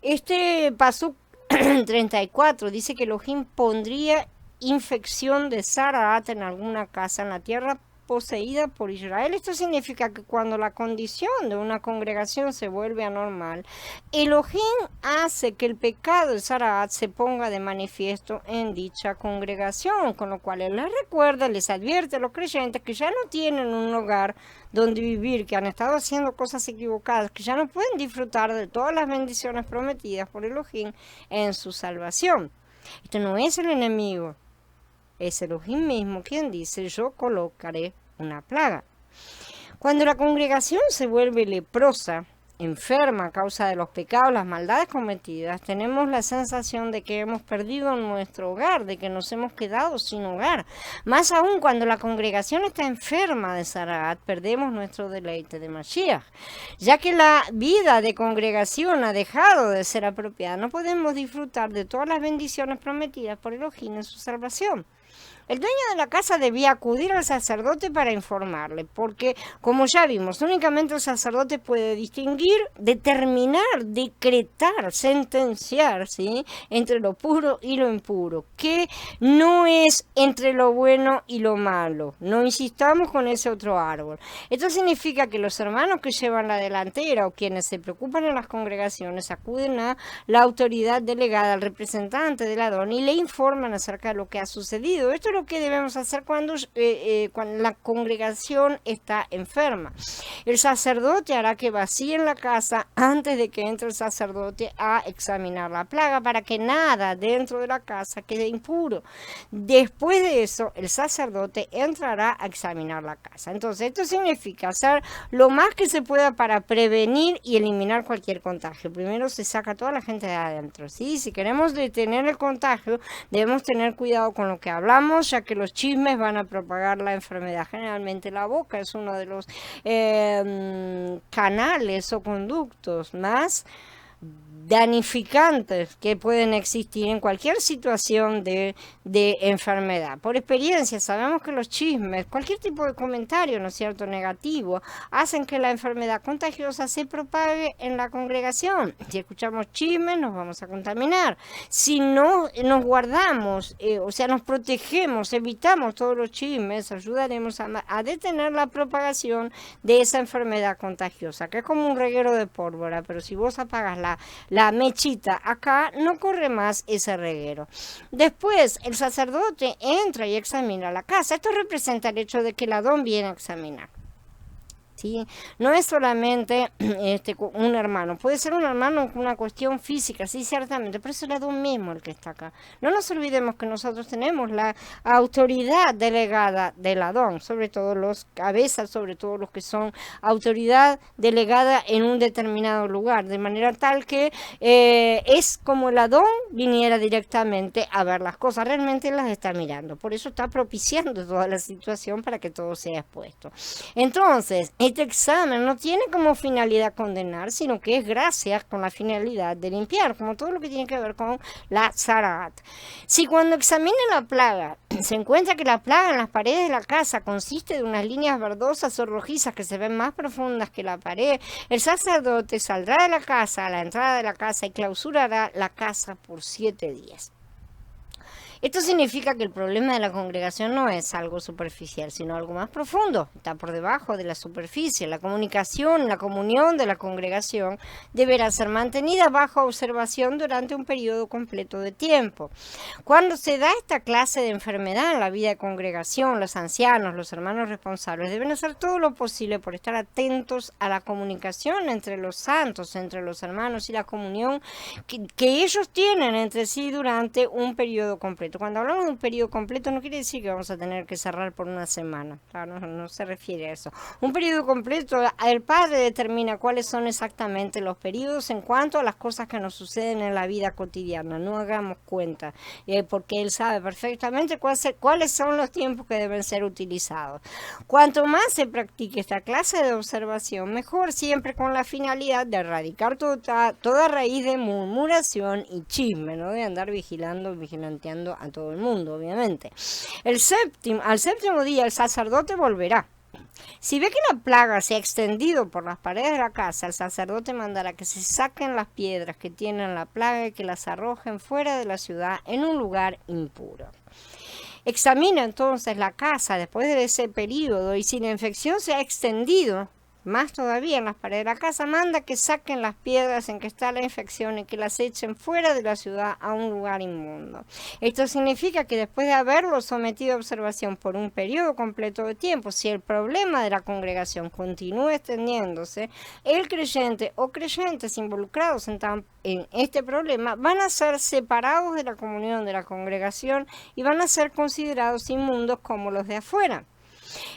Este pasuk 34 dice que Elohim pondría infección de Sarahat en alguna casa en la tierra poseída por Israel. Esto significa que cuando la condición de una congregación se vuelve anormal, Elohim hace que el pecado de Sarahat se ponga de manifiesto en dicha congregación, con lo cual Él les recuerda, les advierte a los creyentes que ya no tienen un hogar donde vivir, que han estado haciendo cosas equivocadas, que ya no pueden disfrutar de todas las bendiciones prometidas por Elohim en su salvación. Esto no es el enemigo. Es Elohim mismo quien dice, yo colocaré una plaga. Cuando la congregación se vuelve leprosa, enferma a causa de los pecados, las maldades cometidas, tenemos la sensación de que hemos perdido nuestro hogar, de que nos hemos quedado sin hogar. Más aún, cuando la congregación está enferma de Sarahat, perdemos nuestro deleite de Mashiach. Ya que la vida de congregación ha dejado de ser apropiada, no podemos disfrutar de todas las bendiciones prometidas por Elohim en su salvación. El dueño de la casa debía acudir al sacerdote para informarle, porque, como ya vimos, únicamente el sacerdote puede distinguir, determinar, decretar, sentenciar, ¿sí?, entre lo puro y lo impuro, que no es entre lo bueno y lo malo. No insistamos con ese otro árbol. Esto significa que los hermanos que llevan la delantera o quienes se preocupan en las congregaciones acuden a la autoridad delegada, al representante del Adón, y le informan acerca de lo que ha sucedido. Esto es lo que debemos hacer cuando la congregación está enferma. El sacerdote hará que vacíen la casa antes de que entre el sacerdote a examinar la plaga, para que nada dentro de la casa quede impuro. Después de eso, el sacerdote entrará a examinar la casa. Entonces, esto significa hacer lo más que se pueda para prevenir y eliminar cualquier contagio. Primero se saca a toda la gente de adentro, ¿sí? Si queremos detener el contagio, debemos tener cuidado con lo que hablamos, ya que los chismes van a propagar la enfermedad. Generalmente la boca es uno de los canales o conductos más danificantes que pueden existir en cualquier situación de enfermedad. Por experiencia sabemos que los chismes, cualquier tipo de comentario, ¿no es cierto?, negativo, hacen que la enfermedad contagiosa se propague en la congregación. Si escuchamos chismes, nos vamos a contaminar. Si no nos guardamos, o sea, nos protegemos, evitamos todos los chismes, ayudaremos a detener la propagación de esa enfermedad contagiosa, que es como un reguero de pólvora, pero si vos apagas la mechita acá, no corre más ese reguero. Después, el sacerdote entra y examina la casa. Esto representa el hecho de que el Adón viene a examinar. ¿Sí? No es solamente un hermano, puede ser un hermano con una cuestión física, sí, ciertamente, pero es el Adón mismo el que está acá. No nos olvidemos que nosotros tenemos la autoridad delegada del Adón, sobre todo los cabezas, sobre todo los que son autoridad delegada en un determinado lugar, de manera tal que es como el Adón viniera directamente a ver las cosas, realmente las está mirando, por eso está propiciando toda la situación para que todo sea expuesto. Entonces, este examen no tiene como finalidad condenar, sino que es gracias con la finalidad de limpiar, como todo lo que tiene que ver con la Zarat. Si cuando examine la plaga se encuentra que la plaga en las paredes de la casa consiste de unas líneas verdosas o rojizas que se ven más profundas que la pared, el sacerdote saldrá de la casa a la entrada de la casa y clausurará la casa por 7 días. Esto significa que el problema de la congregación no es algo superficial, sino algo más profundo, está por debajo de la superficie. La comunicación, la comunión de la congregación deberá ser mantenida bajo observación durante un periodo completo de tiempo. Cuando se da esta clase de enfermedad en la vida de congregación, los ancianos, los hermanos responsables deben hacer todo lo posible por estar atentos a la comunicación entre los santos, entre los hermanos y la comunión que ellos tienen entre sí durante un periodo completo. Cuando hablamos de un periodo completo no quiere decir que vamos a tener que cerrar por una semana, claro, no se refiere a eso. Un periodo completo, el Padre determina cuáles son exactamente los periodos en cuanto a las cosas que nos suceden en la vida cotidiana. No hagamos cuenta, porque Él sabe perfectamente cuáles son los tiempos que deben ser utilizados. Cuanto más se practique esta clase de observación, mejor, siempre con la finalidad de erradicar toda raíz de murmuración y chisme, ¿no?, de andar vigilanteando a todo el mundo, obviamente. Al séptimo día el sacerdote volverá. Si ve que la plaga se ha extendido por las paredes de la casa, el sacerdote mandará que se saquen las piedras que tienen la plaga y que las arrojen fuera de la ciudad en un lugar impuro. Examina entonces la casa después de ese periodo y si la infección se ha extendido más todavía en las paredes de la casa, manda que saquen las piedras en que está la infección y que las echen fuera de la ciudad a un lugar inmundo. Esto significa que después de haberlo sometido a observación por un periodo completo de tiempo, si el problema de la congregación continúa extendiéndose, el creyente o creyentes involucrados en este problema van a ser separados de la comunión de la congregación y van a ser considerados inmundos como los de afuera.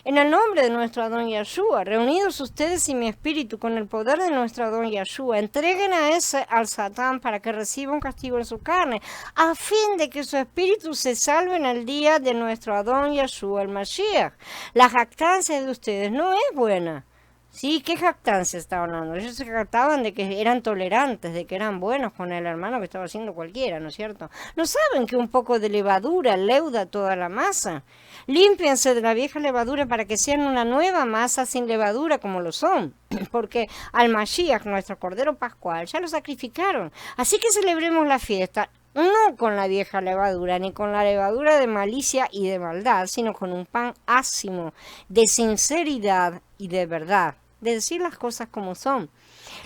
En el nombre de nuestro Adón Yahshua, reunidos ustedes y mi espíritu con el poder de nuestro Adón Yahshua, entreguen a ese al Satán para que reciba un castigo en su carne, a fin de que su espíritu se salve en el día de nuestro Adón Yahshua el Mashiach. La jactancia de ustedes no es buena. Sí, ¿qué jactancia estaban hablando? Ellos se jactaban de que eran tolerantes, de que eran buenos con el hermano que estaba haciendo cualquiera, ¿no es cierto? ¿No saben que un poco de levadura leuda toda la masa? Límpiense de la vieja levadura para que sean una nueva masa sin levadura como lo son, porque al Mashiach, nuestro Cordero Pascual, ya lo sacrificaron. Así que celebremos la fiesta. No con la vieja levadura, ni con la levadura de malicia y de maldad, sino con un pan ácimo, de sinceridad y de verdad, de decir las cosas como son.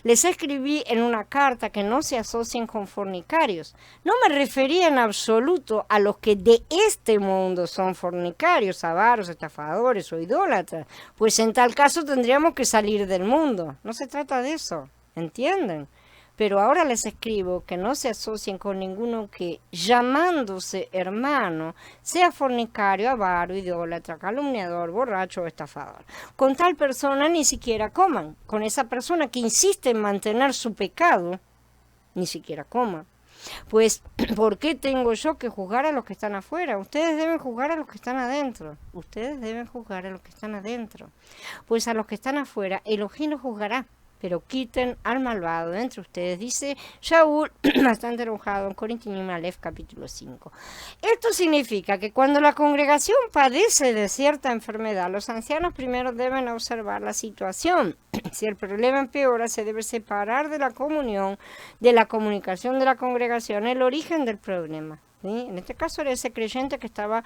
Les escribí en una carta que no se asocien con fornicarios. No me refería en absoluto a los que de este mundo son fornicarios, avaros, estafadores o idólatras, pues en tal caso tendríamos que salir del mundo. No se trata de eso, ¿entienden? Pero ahora les escribo que no se asocien con ninguno que, llamándose hermano, sea fornicario, avaro, idólatra, calumniador, borracho o estafador. Con tal persona ni siquiera coman. Con esa persona que insiste en mantener su pecado, ni siquiera coman. Pues, ¿por qué tengo yo que juzgar a los que están afuera? Ustedes deben juzgar a los que están adentro. Ustedes deben juzgar a los que están adentro. Pues a los que están afuera, Elohim los juzgará. Pero quiten al malvado de entre ustedes, dice Shaul, bastante enojado en Corintios Aleph, capítulo 5. Esto significa que cuando la congregación padece de cierta enfermedad, los ancianos primero deben observar la situación. Si el problema empeora, se debe separar de la comunión, de la comunicación de la congregación, el origen del problema. ¿Sí? En este caso era ese creyente que estaba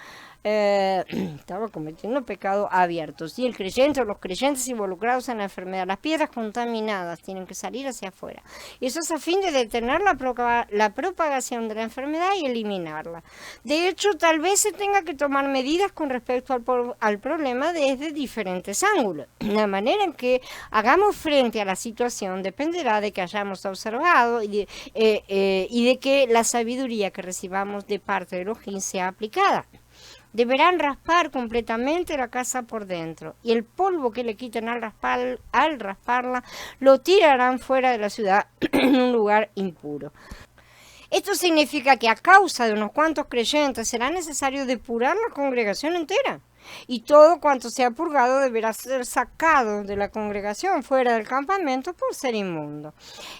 cometiendo pecados abiertos. ¿Sí? El creyente o los creyentes involucrados en la enfermedad, las piedras contaminadas tienen que salir hacia afuera. Y eso es a fin de detener la propagación de la enfermedad y eliminarla. De hecho, tal vez se tenga que tomar medidas con respecto al problema desde diferentes ángulos. La manera en que hagamos frente a la situación dependerá de que hayamos observado y de que la sabiduría que recibamos de parte de Elohim sea aplicada. Deberán raspar completamente la casa por dentro, y el polvo que le quiten al rasparla lo tirarán fuera de la ciudad en un lugar impuro. Esto significa que a causa de unos cuantos creyentes será necesario depurar la congregación entera. Y todo cuanto sea purgado deberá ser sacado de la congregación fuera del campamento por ser inmundo.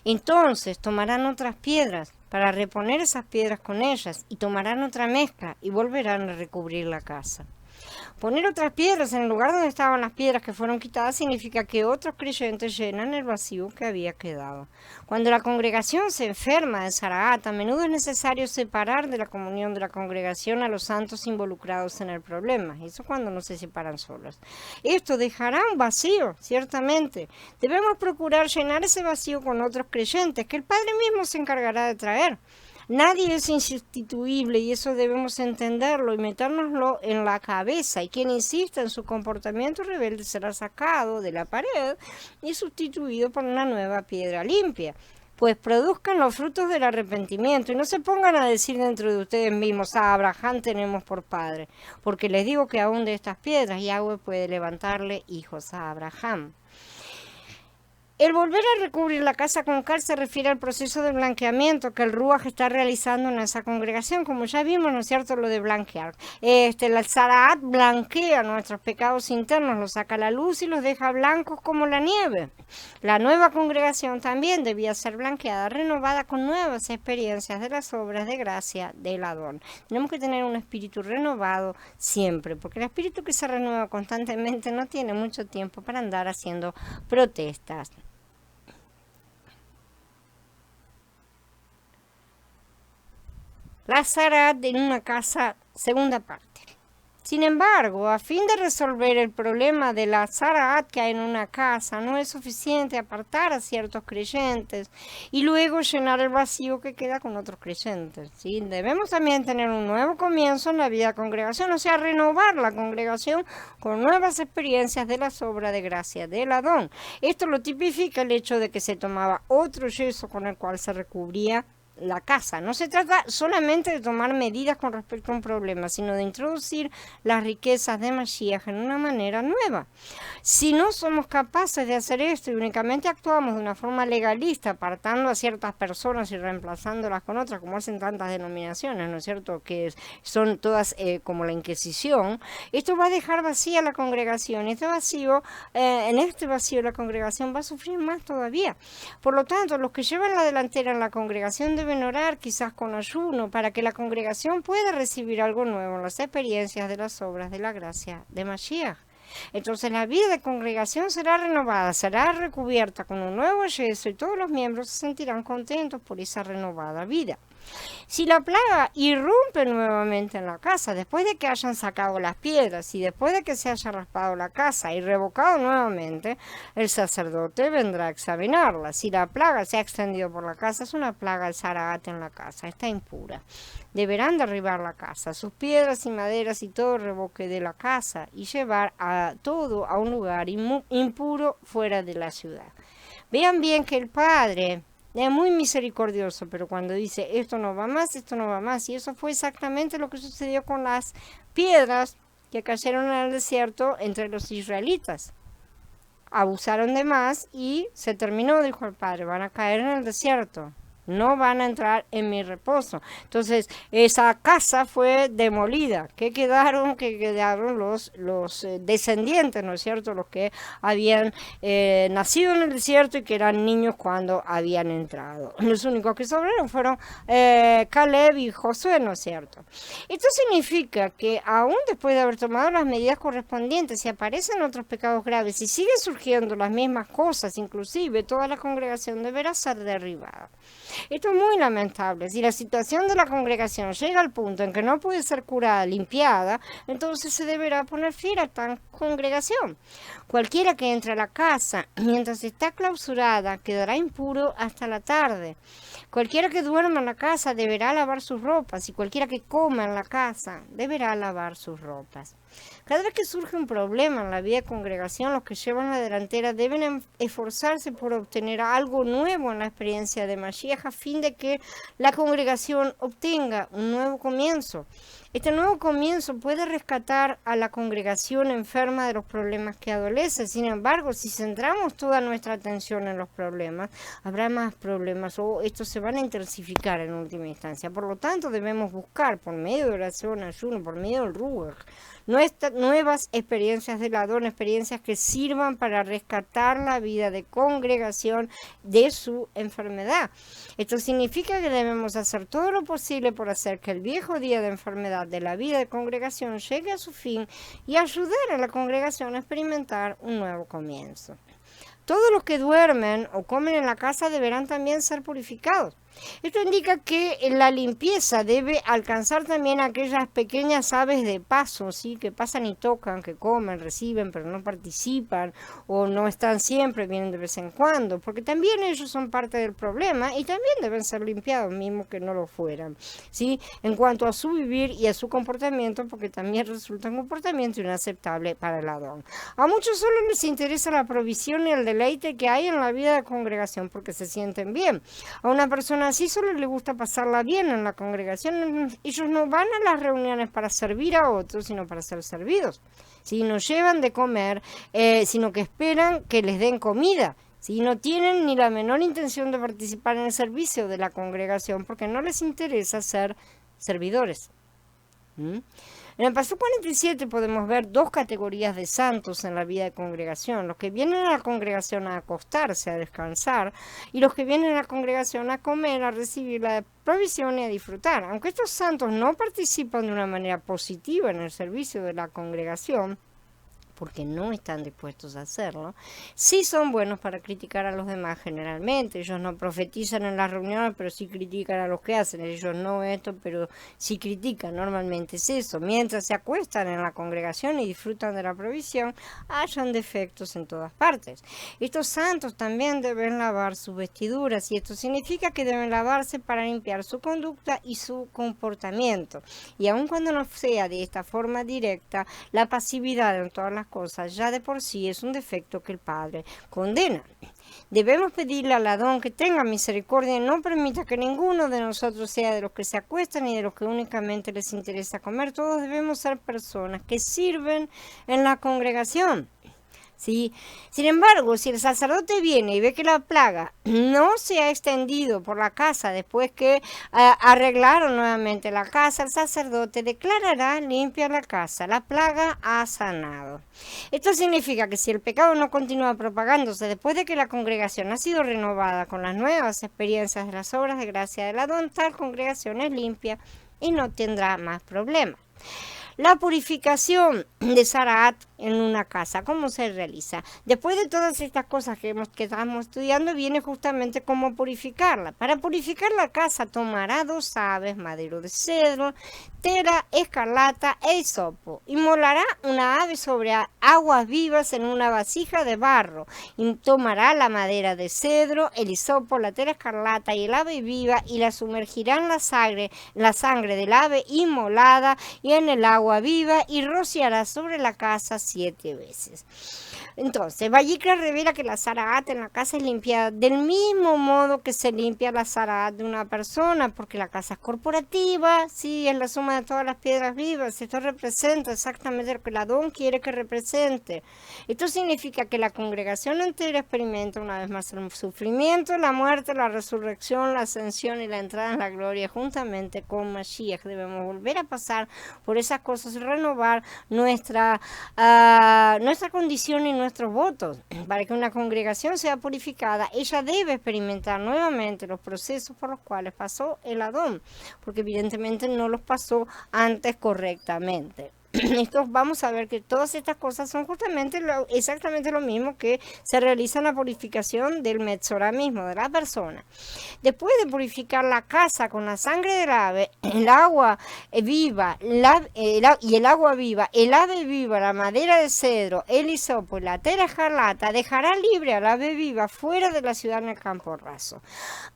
Entonces tomarán otras piedras para reponer esas piedras con ellas, y tomarán otra mezcla y volverán a recubrir la casa. Poner otras piedras en el lugar donde estaban las piedras que fueron quitadas significa que otros creyentes llenan el vacío que había quedado. Cuando la congregación se enferma de Saraat, a menudo es necesario separar de la comunión de la congregación a los santos involucrados en el problema. Eso cuando no se separan solos. Esto dejará un vacío, ciertamente. Debemos procurar llenar ese vacío con otros creyentes que el Padre mismo se encargará de traer. Nadie es insustituible y eso debemos entenderlo y metérnoslo en la cabeza. Y quien insista en su comportamiento rebelde será sacado de la pared y sustituido por una nueva piedra limpia. Pues produzcan los frutos del arrepentimiento y no se pongan a decir dentro de ustedes mismos: a Abraham tenemos por padre. Porque les digo que aún de estas piedras Yahweh puede levantarle hijos a Abraham. El volver a recubrir la casa con cal se refiere al proceso de blanqueamiento que el Ruach está realizando en esa congregación, como ya vimos, ¿no es cierto?, lo de blanquear. El Saraat blanquea nuestros pecados internos, los saca a la luz y los deja blancos como la nieve. La nueva congregación también debía ser blanqueada, renovada con nuevas experiencias de las obras de gracia del Adón. Tenemos que tener un espíritu renovado siempre, porque el espíritu que se renueva constantemente no tiene mucho tiempo para andar haciendo protestas. La Saraat en una casa, segunda parte. Sin embargo, a fin de resolver el problema de la Saraat que hay en una casa, no es suficiente apartar a ciertos creyentes y luego llenar el vacío que queda con otros creyentes. ¿Sí? Debemos también tener un nuevo comienzo en la vida de congregación, o sea, renovar la congregación con nuevas experiencias de las obras de gracia del Adón. Esto lo tipifica el hecho de que se tomaba otro yeso con el cual se recubría la casa. No se trata solamente de tomar medidas con respecto a un problema, sino de introducir las riquezas de Mashiach en una manera nueva. Si no somos capaces de hacer esto y únicamente actuamos de una forma legalista, apartando a ciertas personas y reemplazándolas con otras, como hacen tantas denominaciones, ¿no es cierto?, que son todas como la Inquisición, esto va a dejar vacía la congregación. En este vacío la congregación va a sufrir más todavía. Por lo tanto, los que llevan la delantera en la congregación deben orar, quizás con ayuno, para que la congregación pueda recibir algo nuevo en las experiencias de las obras de la gracia de Mashiach. Entonces la vida de congregación será renovada, será recubierta con un nuevo yeso y todos los miembros se sentirán contentos por esa renovada vida. Si la plaga irrumpe nuevamente en la casa, después de que hayan sacado las piedras y después de que se haya raspado la casa y revocado nuevamente, el sacerdote vendrá a examinarla. Si la plaga se ha extendido por la casa, es una plaga del Zaraat en la casa, está impura. Deberán derribar la casa, sus piedras y maderas y todo revoque de la casa y llevar todo a un lugar impuro fuera de la ciudad. Vean bien que el Padre es muy misericordioso, pero cuando dice esto no va más, y eso fue exactamente lo que sucedió con las piedras que cayeron en el desierto entre los israelitas. Abusaron de más y se terminó, dijo el Padre, van a caer en el desierto. No van a entrar en mi reposo. Entonces, esa casa fue demolida. ¿Qué quedaron? Que quedaron los descendientes, ¿no es cierto? Los que habían nacido en el desierto y que eran niños cuando habían entrado. Los únicos que sobraron fueron Caleb y Josué, ¿no es cierto? Esto significa que aún después de haber tomado las medidas correspondientes, si aparecen otros pecados graves y siguen surgiendo las mismas cosas, inclusive toda la congregación deberá ser derribada. Esto es muy lamentable. Si la situación de la congregación llega al punto en que no puede ser curada, limpiada, entonces se deberá poner fin a tal congregación. Cualquiera que entre a la casa mientras está clausurada quedará impuro hasta la tarde. Cualquiera que duerma en la casa deberá lavar sus ropas y cualquiera que coma en la casa deberá lavar sus ropas. Cada vez que surge un problema en la vida de congregación, los que llevan la delantera deben esforzarse por obtener algo nuevo en la experiencia de Mashiach a fin de que la congregación obtenga un nuevo comienzo. Este nuevo comienzo puede rescatar a la congregación enferma de los problemas que adolece. Sin embargo, si centramos toda nuestra atención en los problemas, habrá más problemas o estos se van a intensificar en última instancia. Por lo tanto, debemos buscar por medio de oración, ayuno, por medio del Ruach, nuevas experiencias del Adón, experiencias que sirvan para rescatar la vida de congregación de su enfermedad. Esto significa que debemos hacer todo lo posible por hacer que el viejo día de enfermedad de la vida de congregación llegue a su fin y ayudar a la congregación a experimentar un nuevo comienzo. Todos los que duermen o comen en la casa deberán también ser purificados. Esto indica que la limpieza debe alcanzar también a aquellas pequeñas aves de paso, ¿sí? Que pasan y tocan, que comen, reciben, pero no participan o no están siempre, vienen de vez en cuando, porque también ellos son parte del problema y también deben ser limpiados, mismo que no lo fueran, ¿sí? En cuanto a su vivir y a su comportamiento, porque también resulta un comportamiento inaceptable para el Adón. A muchos solo les interesa la provisión y el deleite que hay en la vida de congregación porque se sienten bien. A una persona así solo le gusta pasarla bien en la congregación. Ellos no van a las reuniones para servir a otros, sino para ser servidos. Si no llevan de comer, sino que esperan que les den comida. Si no tienen ni la menor intención de participar en el servicio de la congregación porque no les interesa ser servidores. En el paso 47 podemos ver dos categorías de santos en la vida de congregación. Los que vienen a la congregación a acostarse, a descansar, y los que vienen a la congregación a comer, a recibir la provisión y a disfrutar. Aunque estos santos no participan de una manera positiva en el servicio de la congregación, porque no están dispuestos a hacerlo, sí son buenos para criticar a los demás generalmente. Ellos no profetizan en las reuniones, pero sí critican a los que hacen. Ellos no esto, pero sí critican. Normalmente es eso. Mientras se acuestan en la congregación y disfrutan de la provisión, hayan defectos en todas partes. Estos santos también deben lavar sus vestiduras, y esto significa que deben lavarse para limpiar su conducta y su comportamiento. Y aun cuando no sea de esta forma directa, la pasividad en todas las cosas ya de por sí es un defecto que el Padre condena. Debemos pedirle al Adón que tenga misericordia y no permita que ninguno de nosotros sea de los que se acuestan y de los que únicamente les interesa comer. Todos debemos ser personas que sirven en la congregación. ¿Sí? Sin embargo, si el sacerdote viene y ve que la plaga no se ha extendido por la casa después que arreglaron nuevamente la casa, el sacerdote declarará limpia la casa. La plaga ha sanado. Esto significa que si el pecado no continúa propagándose después de que la congregación ha sido renovada con las nuevas experiencias de las obras de gracia del Adón, tal congregación es limpia y no tendrá más problemas. La purificación de Zaraat en una casa, ¿cómo se realiza? Después de todas estas cosas que estamos estudiando, viene justamente cómo purificarla. Para purificar la casa tomará 2 aves, madero de cedro, tela escarlata e hisopo. Inmolará una ave sobre aguas vivas en una vasija de barro. Y tomará la madera de cedro, el hisopo, la tela escarlata y el ave viva y la sumergirá en la sangre del ave inmolada y en el agua viva y rociará sobre la casa 7 veces. Entonces, Vayikra revela que la Zaraat en la casa es limpiada del mismo modo que se limpia la Zaraat de una persona, porque la casa es corporativa, sí, es la suma de todas las piedras vivas. Esto representa exactamente lo que el Adón quiere que represente. Esto significa que la congregación entera experimenta una vez más el sufrimiento, la muerte, la resurrección, la ascensión y la entrada en la gloria juntamente con Mashiach. Debemos volver a pasar por esas cosas y renovar nuestra condición y nuestros votos. Para que una congregación sea purificada, ella debe experimentar nuevamente los procesos por los cuales pasó el Adón, porque evidentemente no los pasó antes correctamente. Vamos a ver que todas estas cosas son justamente exactamente lo mismo que se realiza en la purificación del Metzorá mismo, de la persona. Después de purificar la casa con la sangre del ave, el agua viva, el agua viva, el ave viva, la madera de cedro, el hisopo y la tela escarlata, dejará libre al ave viva fuera de la ciudad en el campo raso.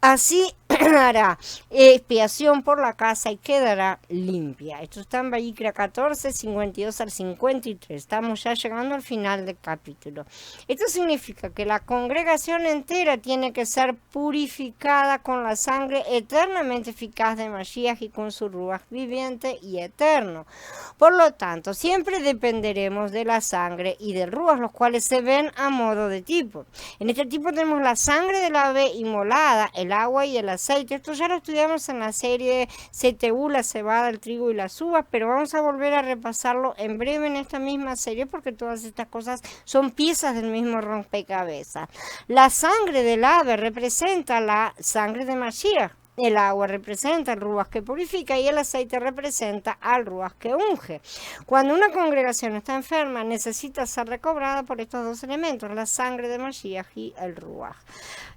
Así hará expiación por la casa y quedará limpia. Esto está en Vayikra 14, 52 al 53. Estamos ya llegando al final del capítulo. Esto significa que la congregación entera tiene que ser purificada con la sangre eternamente eficaz de Mashiach y con su ruaj viviente y eterno. Por lo tanto, siempre dependeremos de la sangre y del ruaj, los cuales se ven a modo de tipo. En este tipo tenemos la sangre del ave inmolada, el agua y el aceite. Esto ya lo estudiamos en la serie CTU, la cebada, el trigo y las uvas, pero vamos a volver a repasarlo en breve en esta misma serie porque todas estas cosas son piezas del mismo rompecabezas. La sangre del ave representa la sangre de Mashiach. El agua representa el ruaj que purifica y el aceite representa al ruaj que unge. Cuando una congregación está enferma, necesita ser recobrada por estos 2 elementos, la sangre de Mashiach y el ruaj.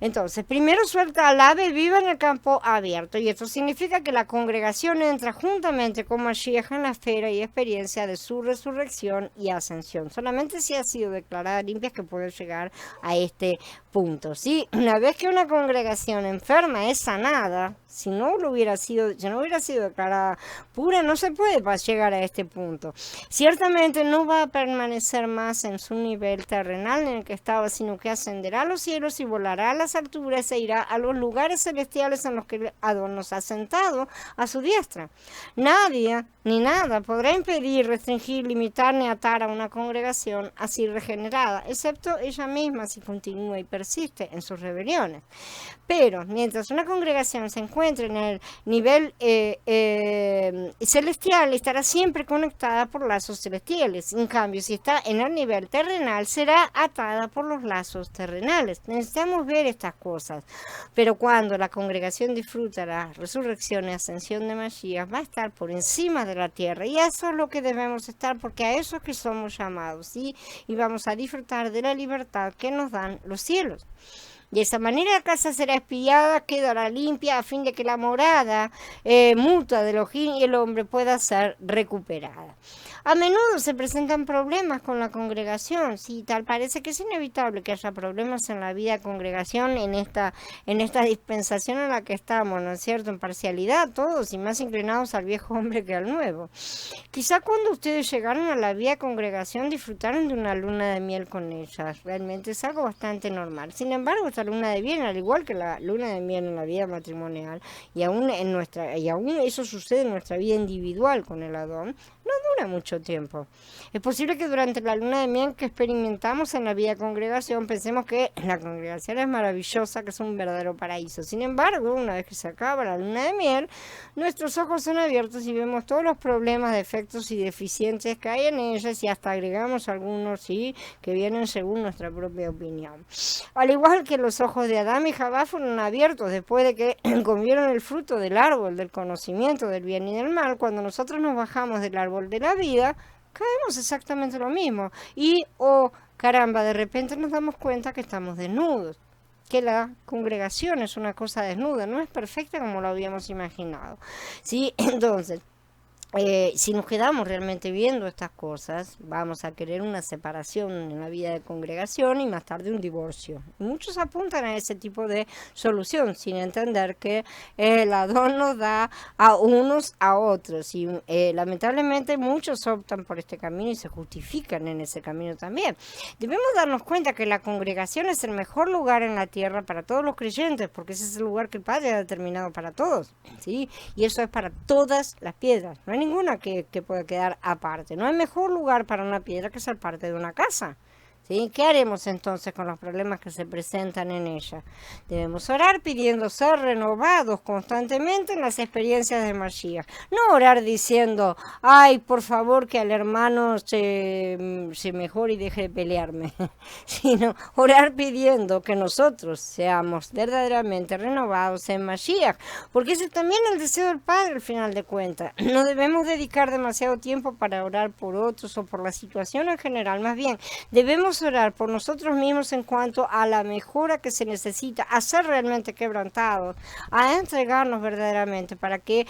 Entonces, primero suelta al ave viva en el campo abierto, y esto significa que la congregación entra juntamente con Mashiach en la esfera y experiencia de su resurrección y ascensión. Solamente si ha sido declarada limpia es que puede llegar a este punto. ¿Sí? Una vez que una congregación enferma es sanada, si no hubiera sido declarada pura, no se puede llegar a este punto. Ciertamente no va a permanecer más en su nivel terrenal en el que estaba, sino que ascenderá a los cielos y volará a las alturas e irá a los lugares celestiales en los que el Adón nos ha sentado a su diestra. Nadie ni nada podrá impedir, restringir, limitar ni atar a una congregación así regenerada, excepto ella misma si continúa y persiste en sus rebeliones. Pero mientras una congregación se encuentre en el nivel celestial, estará siempre conectada por lazos celestiales. En cambio, si está en el nivel terrenal, será atada por los lazos terrenales. Necesitamos ver estas cosas. Pero cuando la congregación disfruta la resurrección y ascensión de Mashiach, va a estar por encima de la tierra. Y eso es lo que debemos estar, porque a eso es que somos llamados, ¿sí? Y vamos a disfrutar de la libertad que nos dan los cielos. De esa manera la casa será espiada, quedará limpia a fin de que la morada mutua de Elohim y el hombre pueda ser recuperada. A menudo se presentan problemas con la congregación, sí, tal parece que es inevitable que haya problemas en la vida de congregación en esta dispensación en la que estamos, ¿no es cierto? En parcialidad todos y más inclinados al viejo hombre que al nuevo. Quizá cuando ustedes llegaron a la vida de congregación disfrutaron de una luna de miel con ellas, realmente es algo bastante normal. Sin embargo, esta luna de miel, al igual que la luna de miel en la vida matrimonial, y aún eso sucede en nuestra vida individual con el Adón, no dura mucho tiempo. Es posible que durante la luna de miel que experimentamos en la vida de congregación pensemos que la congregación es maravillosa, que es un verdadero paraíso. Sin embargo, una vez que se acaba la luna de miel, nuestros ojos son abiertos y vemos todos los problemas, defectos y deficiencias que hay en ellas y hasta agregamos algunos, sí, que vienen según nuestra propia opinión. Al igual que los ojos de Adán y Jabá fueron abiertos después de que comieron el fruto del árbol del conocimiento del bien y del mal, cuando nosotros nos bajamos del árbol de la vida, caemos exactamente lo mismo. Y, caramba, de repente nos damos cuenta que estamos desnudos, que la congregación es una cosa desnuda, no es perfecta como lo habíamos imaginado. ¿Sí? Entonces, si nos quedamos realmente viendo estas cosas, vamos a querer una separación en la vida de congregación y más tarde un divorcio. Muchos apuntan a ese tipo de solución sin entender que el Adón nos da a unos a otros y lamentablemente muchos optan por este camino y se justifican en ese camino también. Debemos darnos cuenta que la congregación es el mejor lugar en la tierra para todos los creyentes, porque ese es el lugar que el Padre ha determinado para todos, ¿sí? Y eso es para todas las piedras. No hay ninguna que pueda quedar aparte. No hay mejor lugar para una piedra que ser parte de una casa. ¿Sí? ¿Qué haremos entonces con los problemas que se presentan en ella? Debemos orar pidiendo ser renovados constantemente en las experiencias de Mashiach. No orar diciendo, ay, por favor que al hermano se mejore y deje de pelearme. Sino orar pidiendo que nosotros seamos verdaderamente renovados en Mashiach. Porque ese es también el deseo del Padre al final de cuentas. No debemos dedicar demasiado tiempo para orar por otros o por la situación en general. Más bien, debemos orar por nosotros mismos en cuanto a la mejora que se necesita, a ser realmente quebrantados, a entregarnos verdaderamente para que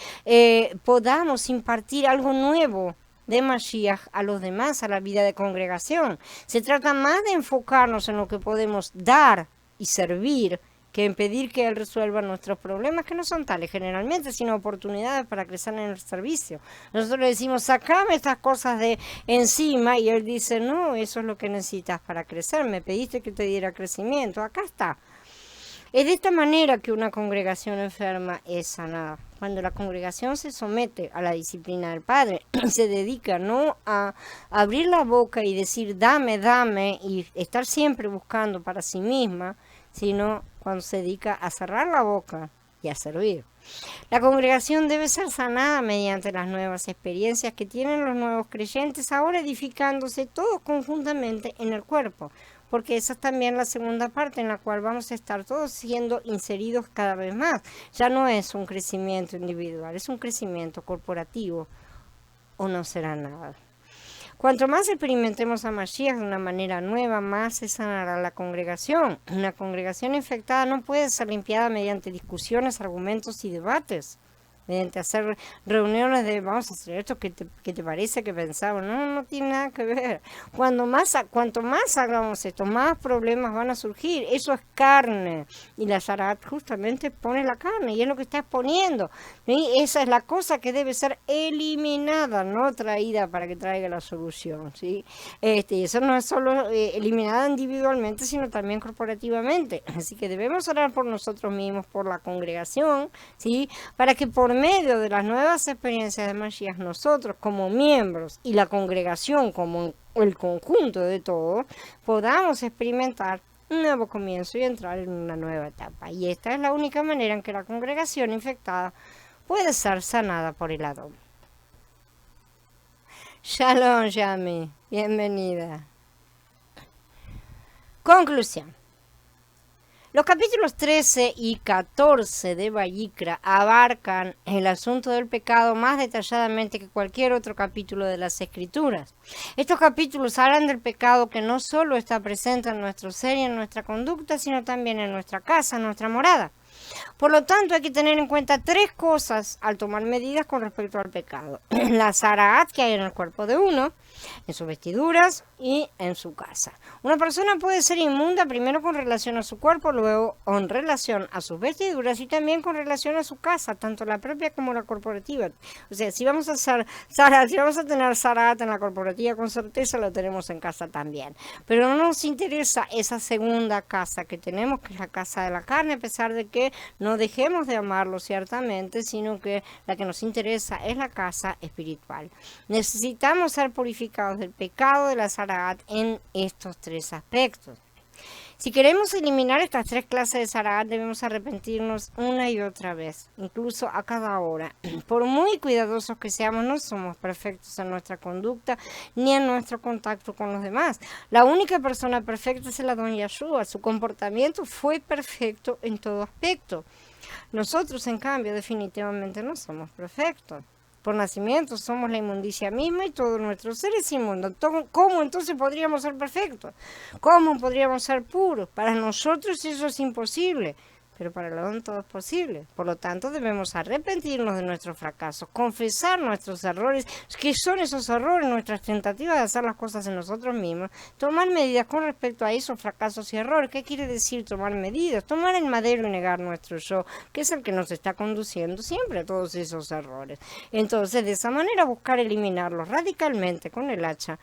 podamos impartir algo nuevo de Mashiach a los demás, a la vida de congregación. Se trata más de enfocarnos en lo que podemos dar y servir que en pedir que Él resuelva nuestros problemas, que no son tales generalmente, sino oportunidades para crecer en el servicio. Nosotros le decimos, sacame estas cosas de encima, y Él dice, no, eso es lo que necesitas para crecer, me pediste que te diera crecimiento, acá está. Es de esta manera que una congregación enferma es sanada. Cuando la congregación se somete a la disciplina del Padre, se dedica no a abrir la boca y decir, dame, dame, y estar siempre buscando para sí misma, sino cuando se dedica a cerrar la boca y a servir. La congregación debe ser sanada mediante las nuevas experiencias que tienen los nuevos creyentes, ahora edificándose todos conjuntamente en el cuerpo, porque esa es también la segunda parte en la cual vamos a estar todos siendo inseridos cada vez más. Ya no es un crecimiento individual, es un crecimiento corporativo, o no será nada. Cuanto más experimentemos a Mashiach de una manera nueva, más se sanará la congregación. Una congregación infectada no puede ser limpiada mediante discusiones, argumentos y debates. Mediante hacer reuniones de vamos a hacer esto que te parece que pensamos. No tiene nada que ver. Cuanto más hagamos esto, más problemas van a surgir. Eso es carne. Y la Sharat justamente pone la carne y es lo que está exponiendo. ¿Sí? Esa es la cosa que debe ser eliminada, no traída para que traiga la solución. ¿Sí? Y eso no es solo eliminada individualmente, sino también corporativamente. Así que debemos orar por nosotros mismos, por la congregación, ¿sí? Para que por medio de las nuevas experiencias de Mashiach, nosotros como miembros y la congregación como el conjunto de todos, podamos experimentar un nuevo comienzo y entrar en una nueva etapa. Y esta es la única manera en que la congregación infectada puede ser sanada por el Adón. Shalom, Yami. Bienvenida. Conclusión. Los capítulos 13 y 14 de Vayikra abarcan el asunto del pecado más detalladamente que cualquier otro capítulo de las Escrituras. Estos capítulos hablan del pecado que no solo está presente en nuestro ser y en nuestra conducta, sino también en nuestra casa, en nuestra morada. Por lo tanto, hay que tener en cuenta tres cosas al tomar medidas con respecto al pecado. La zaraat que hay en el cuerpo de uno, en sus vestiduras y en su casa. Una persona puede ser inmunda primero con relación a su cuerpo, luego en relación a sus vestiduras y también con relación a su casa, tanto la propia como la corporativa. O sea, si vamos a tener zaraat en la corporativa, con certeza lo tenemos en casa también. Pero no nos interesa esa segunda casa que tenemos, que es la casa de la carne, a pesar de que no dejemos de amarlo ciertamente, sino que la que nos interesa es la casa espiritual. Necesitamos ser purificados del pecado de la zaraat en estos tres aspectos. Si queremos eliminar estas tres clases de zaraat, debemos arrepentirnos una y otra vez, incluso a cada hora. Por muy cuidadosos que seamos, no somos perfectos en nuestra conducta ni en nuestro contacto con los demás. La única persona perfecta es el Adón Yahshua. Su comportamiento fue perfecto en todo aspecto. Nosotros, en cambio, definitivamente no somos perfectos. Por nacimiento somos la inmundicia misma y todo nuestro ser es inmundo. ¿Cómo entonces podríamos ser perfectos? ¿Cómo podríamos ser puros? Para nosotros eso es imposible, pero para el Adón todo es posible. Por lo tanto, debemos arrepentirnos de nuestros fracasos, confesar nuestros errores, que son esos errores, nuestras tentativas de hacer las cosas en nosotros mismos, tomar medidas con respecto a esos fracasos y errores. ¿Qué quiere decir tomar medidas? Tomar el madero y negar nuestro yo, que es el que nos está conduciendo siempre a todos esos errores. Entonces, de esa manera, buscar eliminarlos radicalmente con el hacha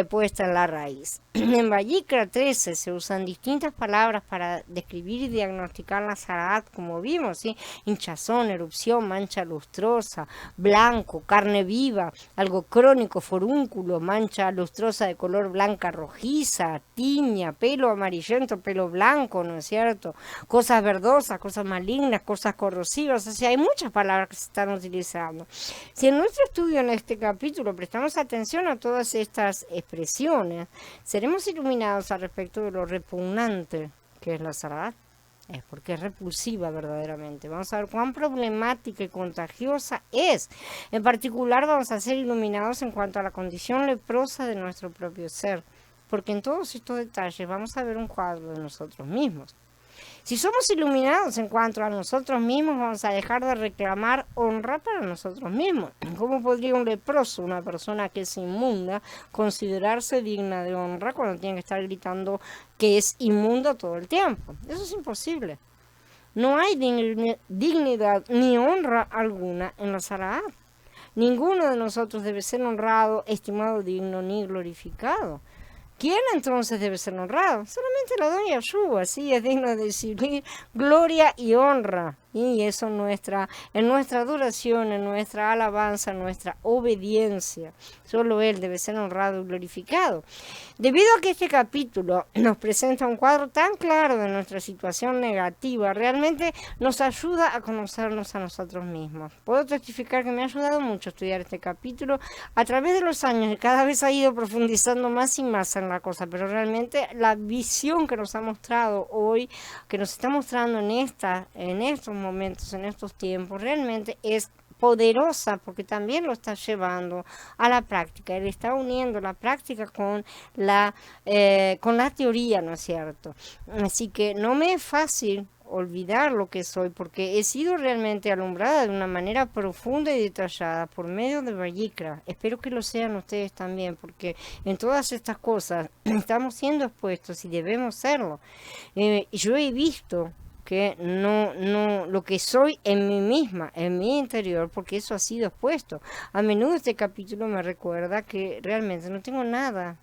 puesta en la raíz. En Vayikra 13 se usan distintas palabras para describir y diagnosticar la zaraat, como vimos, ¿sí? Hinchazón, erupción, mancha lustrosa, blanco, carne viva, algo crónico, forúnculo, mancha lustrosa de color blanca rojiza, tiña, pelo amarillento, pelo blanco, ¿no es cierto? Cosas verdosas, cosas malignas, cosas corrosivas, o sea, hay muchas palabras que se están utilizando. Si en nuestro estudio en este capítulo prestamos atención a todas estas expresiones, seremos iluminados al respecto de lo repugnante que es la zaraat. Es porque es repulsiva verdaderamente. Vamos a ver cuán problemática y contagiosa es. En particular vamos a ser iluminados en cuanto a la condición leprosa de nuestro propio ser, porque en todos estos detalles vamos a ver un cuadro de nosotros mismos. Si somos iluminados en cuanto a nosotros mismos, vamos a dejar de reclamar honra para nosotros mismos. ¿Cómo podría un leproso, una persona que es inmunda, considerarse digna de honra cuando tiene que estar gritando que es inmunda todo el tiempo? Eso es imposible. No hay dignidad ni honra alguna en la zaraat. Ninguno de nosotros debe ser honrado, estimado, digno ni glorificado. ¿Quién entonces debe ser honrado? Solamente el Adón Yahshua, así es digno de recibir gloria y honra. Y eso en nuestra adoración, en nuestra alabanza, en nuestra obediencia. Solo Él debe ser honrado y glorificado. Debido a que este capítulo nos presenta un cuadro tan claro de nuestra situación negativa, realmente nos ayuda a conocernos a nosotros mismos. Puedo testificar que me ha ayudado mucho estudiar este capítulo a través de los años y cada vez ha ido profundizando más y más en la cosa, pero realmente la visión que nos ha mostrado hoy, que nos está mostrando en estos momentos, en estos tiempos, realmente es poderosa porque también lo está llevando a la práctica. Él está uniendo la práctica con la teoría, ¿no es cierto? Así que no me es fácil olvidar lo que soy, porque he sido realmente alumbrada de una manera profunda y detallada por medio de Vayikra. Espero que lo sean ustedes también, porque en todas estas cosas estamos siendo expuestos y debemos serlo. Yo he visto que no lo que soy en mí misma, en mi interior, porque eso ha sido expuesto. A menudo este capítulo me recuerda que realmente no tengo nada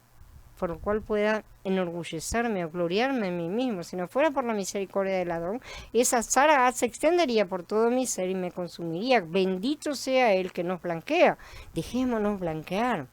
por lo cual pueda enorgullecerme o gloriarme en mí mismo. Si no fuera por la misericordia del Adón, esa zaraat se extendería por todo mi ser y me consumiría. Bendito sea Él que nos blanquea. Dejémonos blanquear.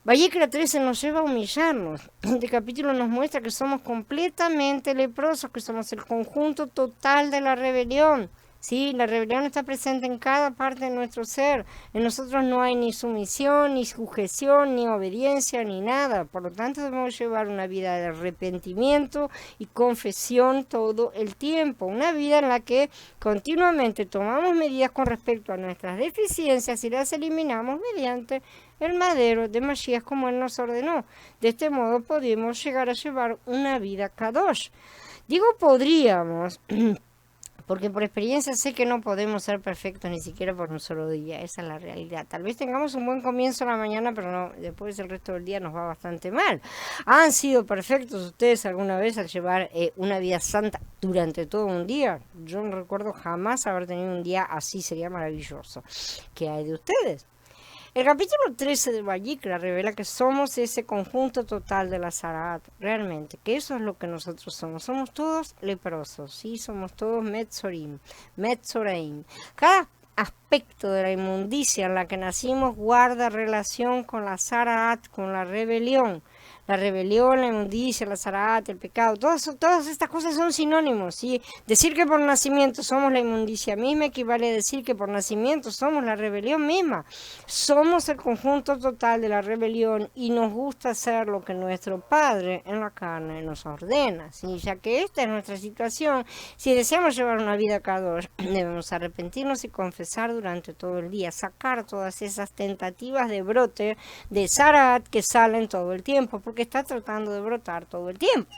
Vayikra 13 nos lleva a humillarnos. Este capítulo nos muestra que somos completamente leprosos, que somos el conjunto total de la rebelión. ¿sí? La rebelión está presente en cada parte de nuestro ser. En nosotros no hay ni sumisión, ni sujeción, ni obediencia, ni nada. Por lo tanto, debemos llevar una vida de arrepentimiento y confesión todo el tiempo. Una vida en la que continuamente tomamos medidas con respecto a nuestras deficiencias y las eliminamos mediante el madero de Mashiach como Él nos ordenó. De este modo podemos llegar a llevar una vida kadosh. Digo podríamos, porque por experiencia sé que no podemos ser perfectos ni siquiera por un solo día. Esa es la realidad. Tal vez tengamos un buen comienzo en la mañana, pero no, después el resto del día nos va bastante mal. ¿Han sido perfectos ustedes alguna vez al llevar una vida santa durante todo un día? Yo no recuerdo jamás haber tenido un día así, sería maravilloso. ¿Qué hay de ustedes? El capítulo 13 de Vayikra revela que somos ese conjunto total de la Zaraat, realmente, que eso es lo que nosotros somos. Somos todos leprosos, ¿sí? Somos todos Metzorim, Metzoraim. Cada aspecto de la inmundicia en la que nacimos guarda relación con la Zaraat, con la rebelión. La rebelión, la inmundicia, la zaraat, el pecado, todas estas cosas son sinónimos, ¿sí? Decir que por nacimiento somos la inmundicia misma equivale a decir que por nacimiento somos la rebelión misma. Somos el conjunto total de la rebelión y nos gusta hacer lo que nuestro Padre en la carne nos ordena, ¿sí? Ya que esta es nuestra situación, si deseamos llevar una vida kadosh, debemos arrepentirnos y confesar durante todo el día, sacar todas esas tentativas de brote de zaraat que salen todo el tiempo, porque está tratando de brotar todo el tiempo.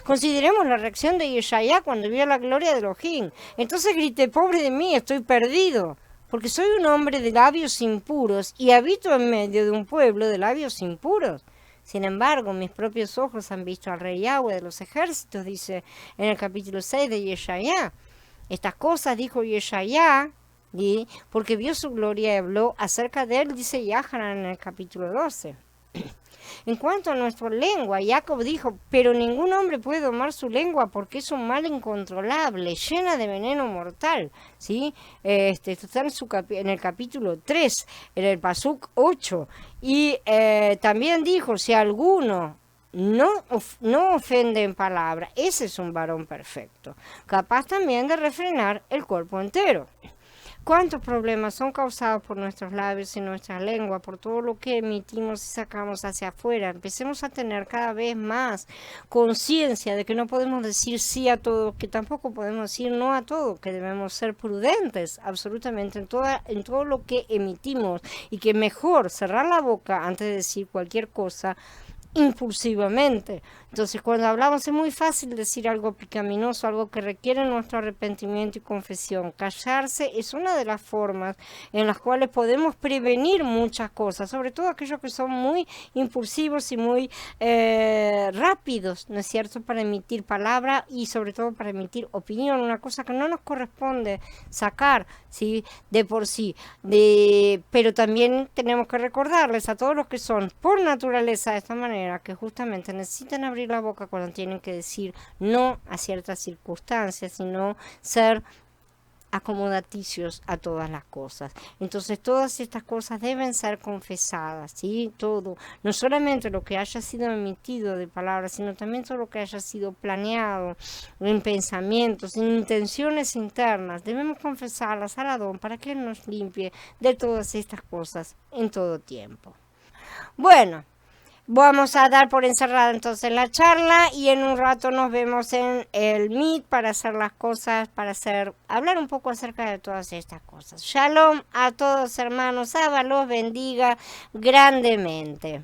Consideremos la reacción de Yeshaya cuando vio la gloria de Elohim. Entonces grité, pobre de mí, estoy perdido, porque soy un hombre de labios impuros y habito en medio de un pueblo de labios impuros. Sin embargo, mis propios ojos han visto al rey Yahweh de los ejércitos, dice en el capítulo 6 de Yeshaya. Estas cosas dijo Yeshaya, porque vio su gloria y habló acerca de él, dice Yahanan en el capítulo 12. En cuanto a nuestra lengua, Jacob dijo, pero ningún hombre puede domar su lengua porque es un mal incontrolable, llena de veneno mortal, ¿sí? Esto está en el capítulo 3, en el Pasuk 8, y también dijo, si alguno no ofende en palabra, ese es un varón perfecto, capaz también de refrenar el cuerpo entero. ¿Cuántos problemas son causados por nuestros labios y nuestra lengua, por todo lo que emitimos y sacamos hacia afuera? Empecemos a tener cada vez más conciencia de que no podemos decir sí a todo, que tampoco podemos decir no a todo, que debemos ser prudentes absolutamente en todo lo que emitimos y que mejor cerrar la boca antes de decir cualquier cosa impulsivamente. Entonces, cuando hablamos es muy fácil decir algo pecaminoso, algo que requiere nuestro arrepentimiento y confesión. Callarse es una de las formas en las cuales podemos prevenir muchas cosas, sobre todo aquellos que son muy impulsivos y muy rápidos, ¿no es cierto?, para emitir palabra y sobre todo para emitir opinión, una cosa que no nos corresponde sacar, ¿sí?, de por sí. Pero también tenemos que recordarles a todos los que son por naturaleza de esta manera, que justamente necesitan abrir la boca cuando tienen que decir no a ciertas circunstancias, sino ser acomodaticios a todas las cosas. Entonces todas estas cosas deben ser confesadas, ¿sí? Todo, no solamente lo que haya sido emitido de palabras, sino también todo lo que haya sido planeado en pensamientos, en intenciones internas, debemos confesarlas al Adón para que Él nos limpie de todas estas cosas en todo tiempo. Bueno, vamos a dar por encerrada entonces la charla y en un rato nos vemos en el Meet para hacer las cosas, hablar un poco acerca de todas estas cosas. Shalom a todos hermanos, Abba los bendiga grandemente.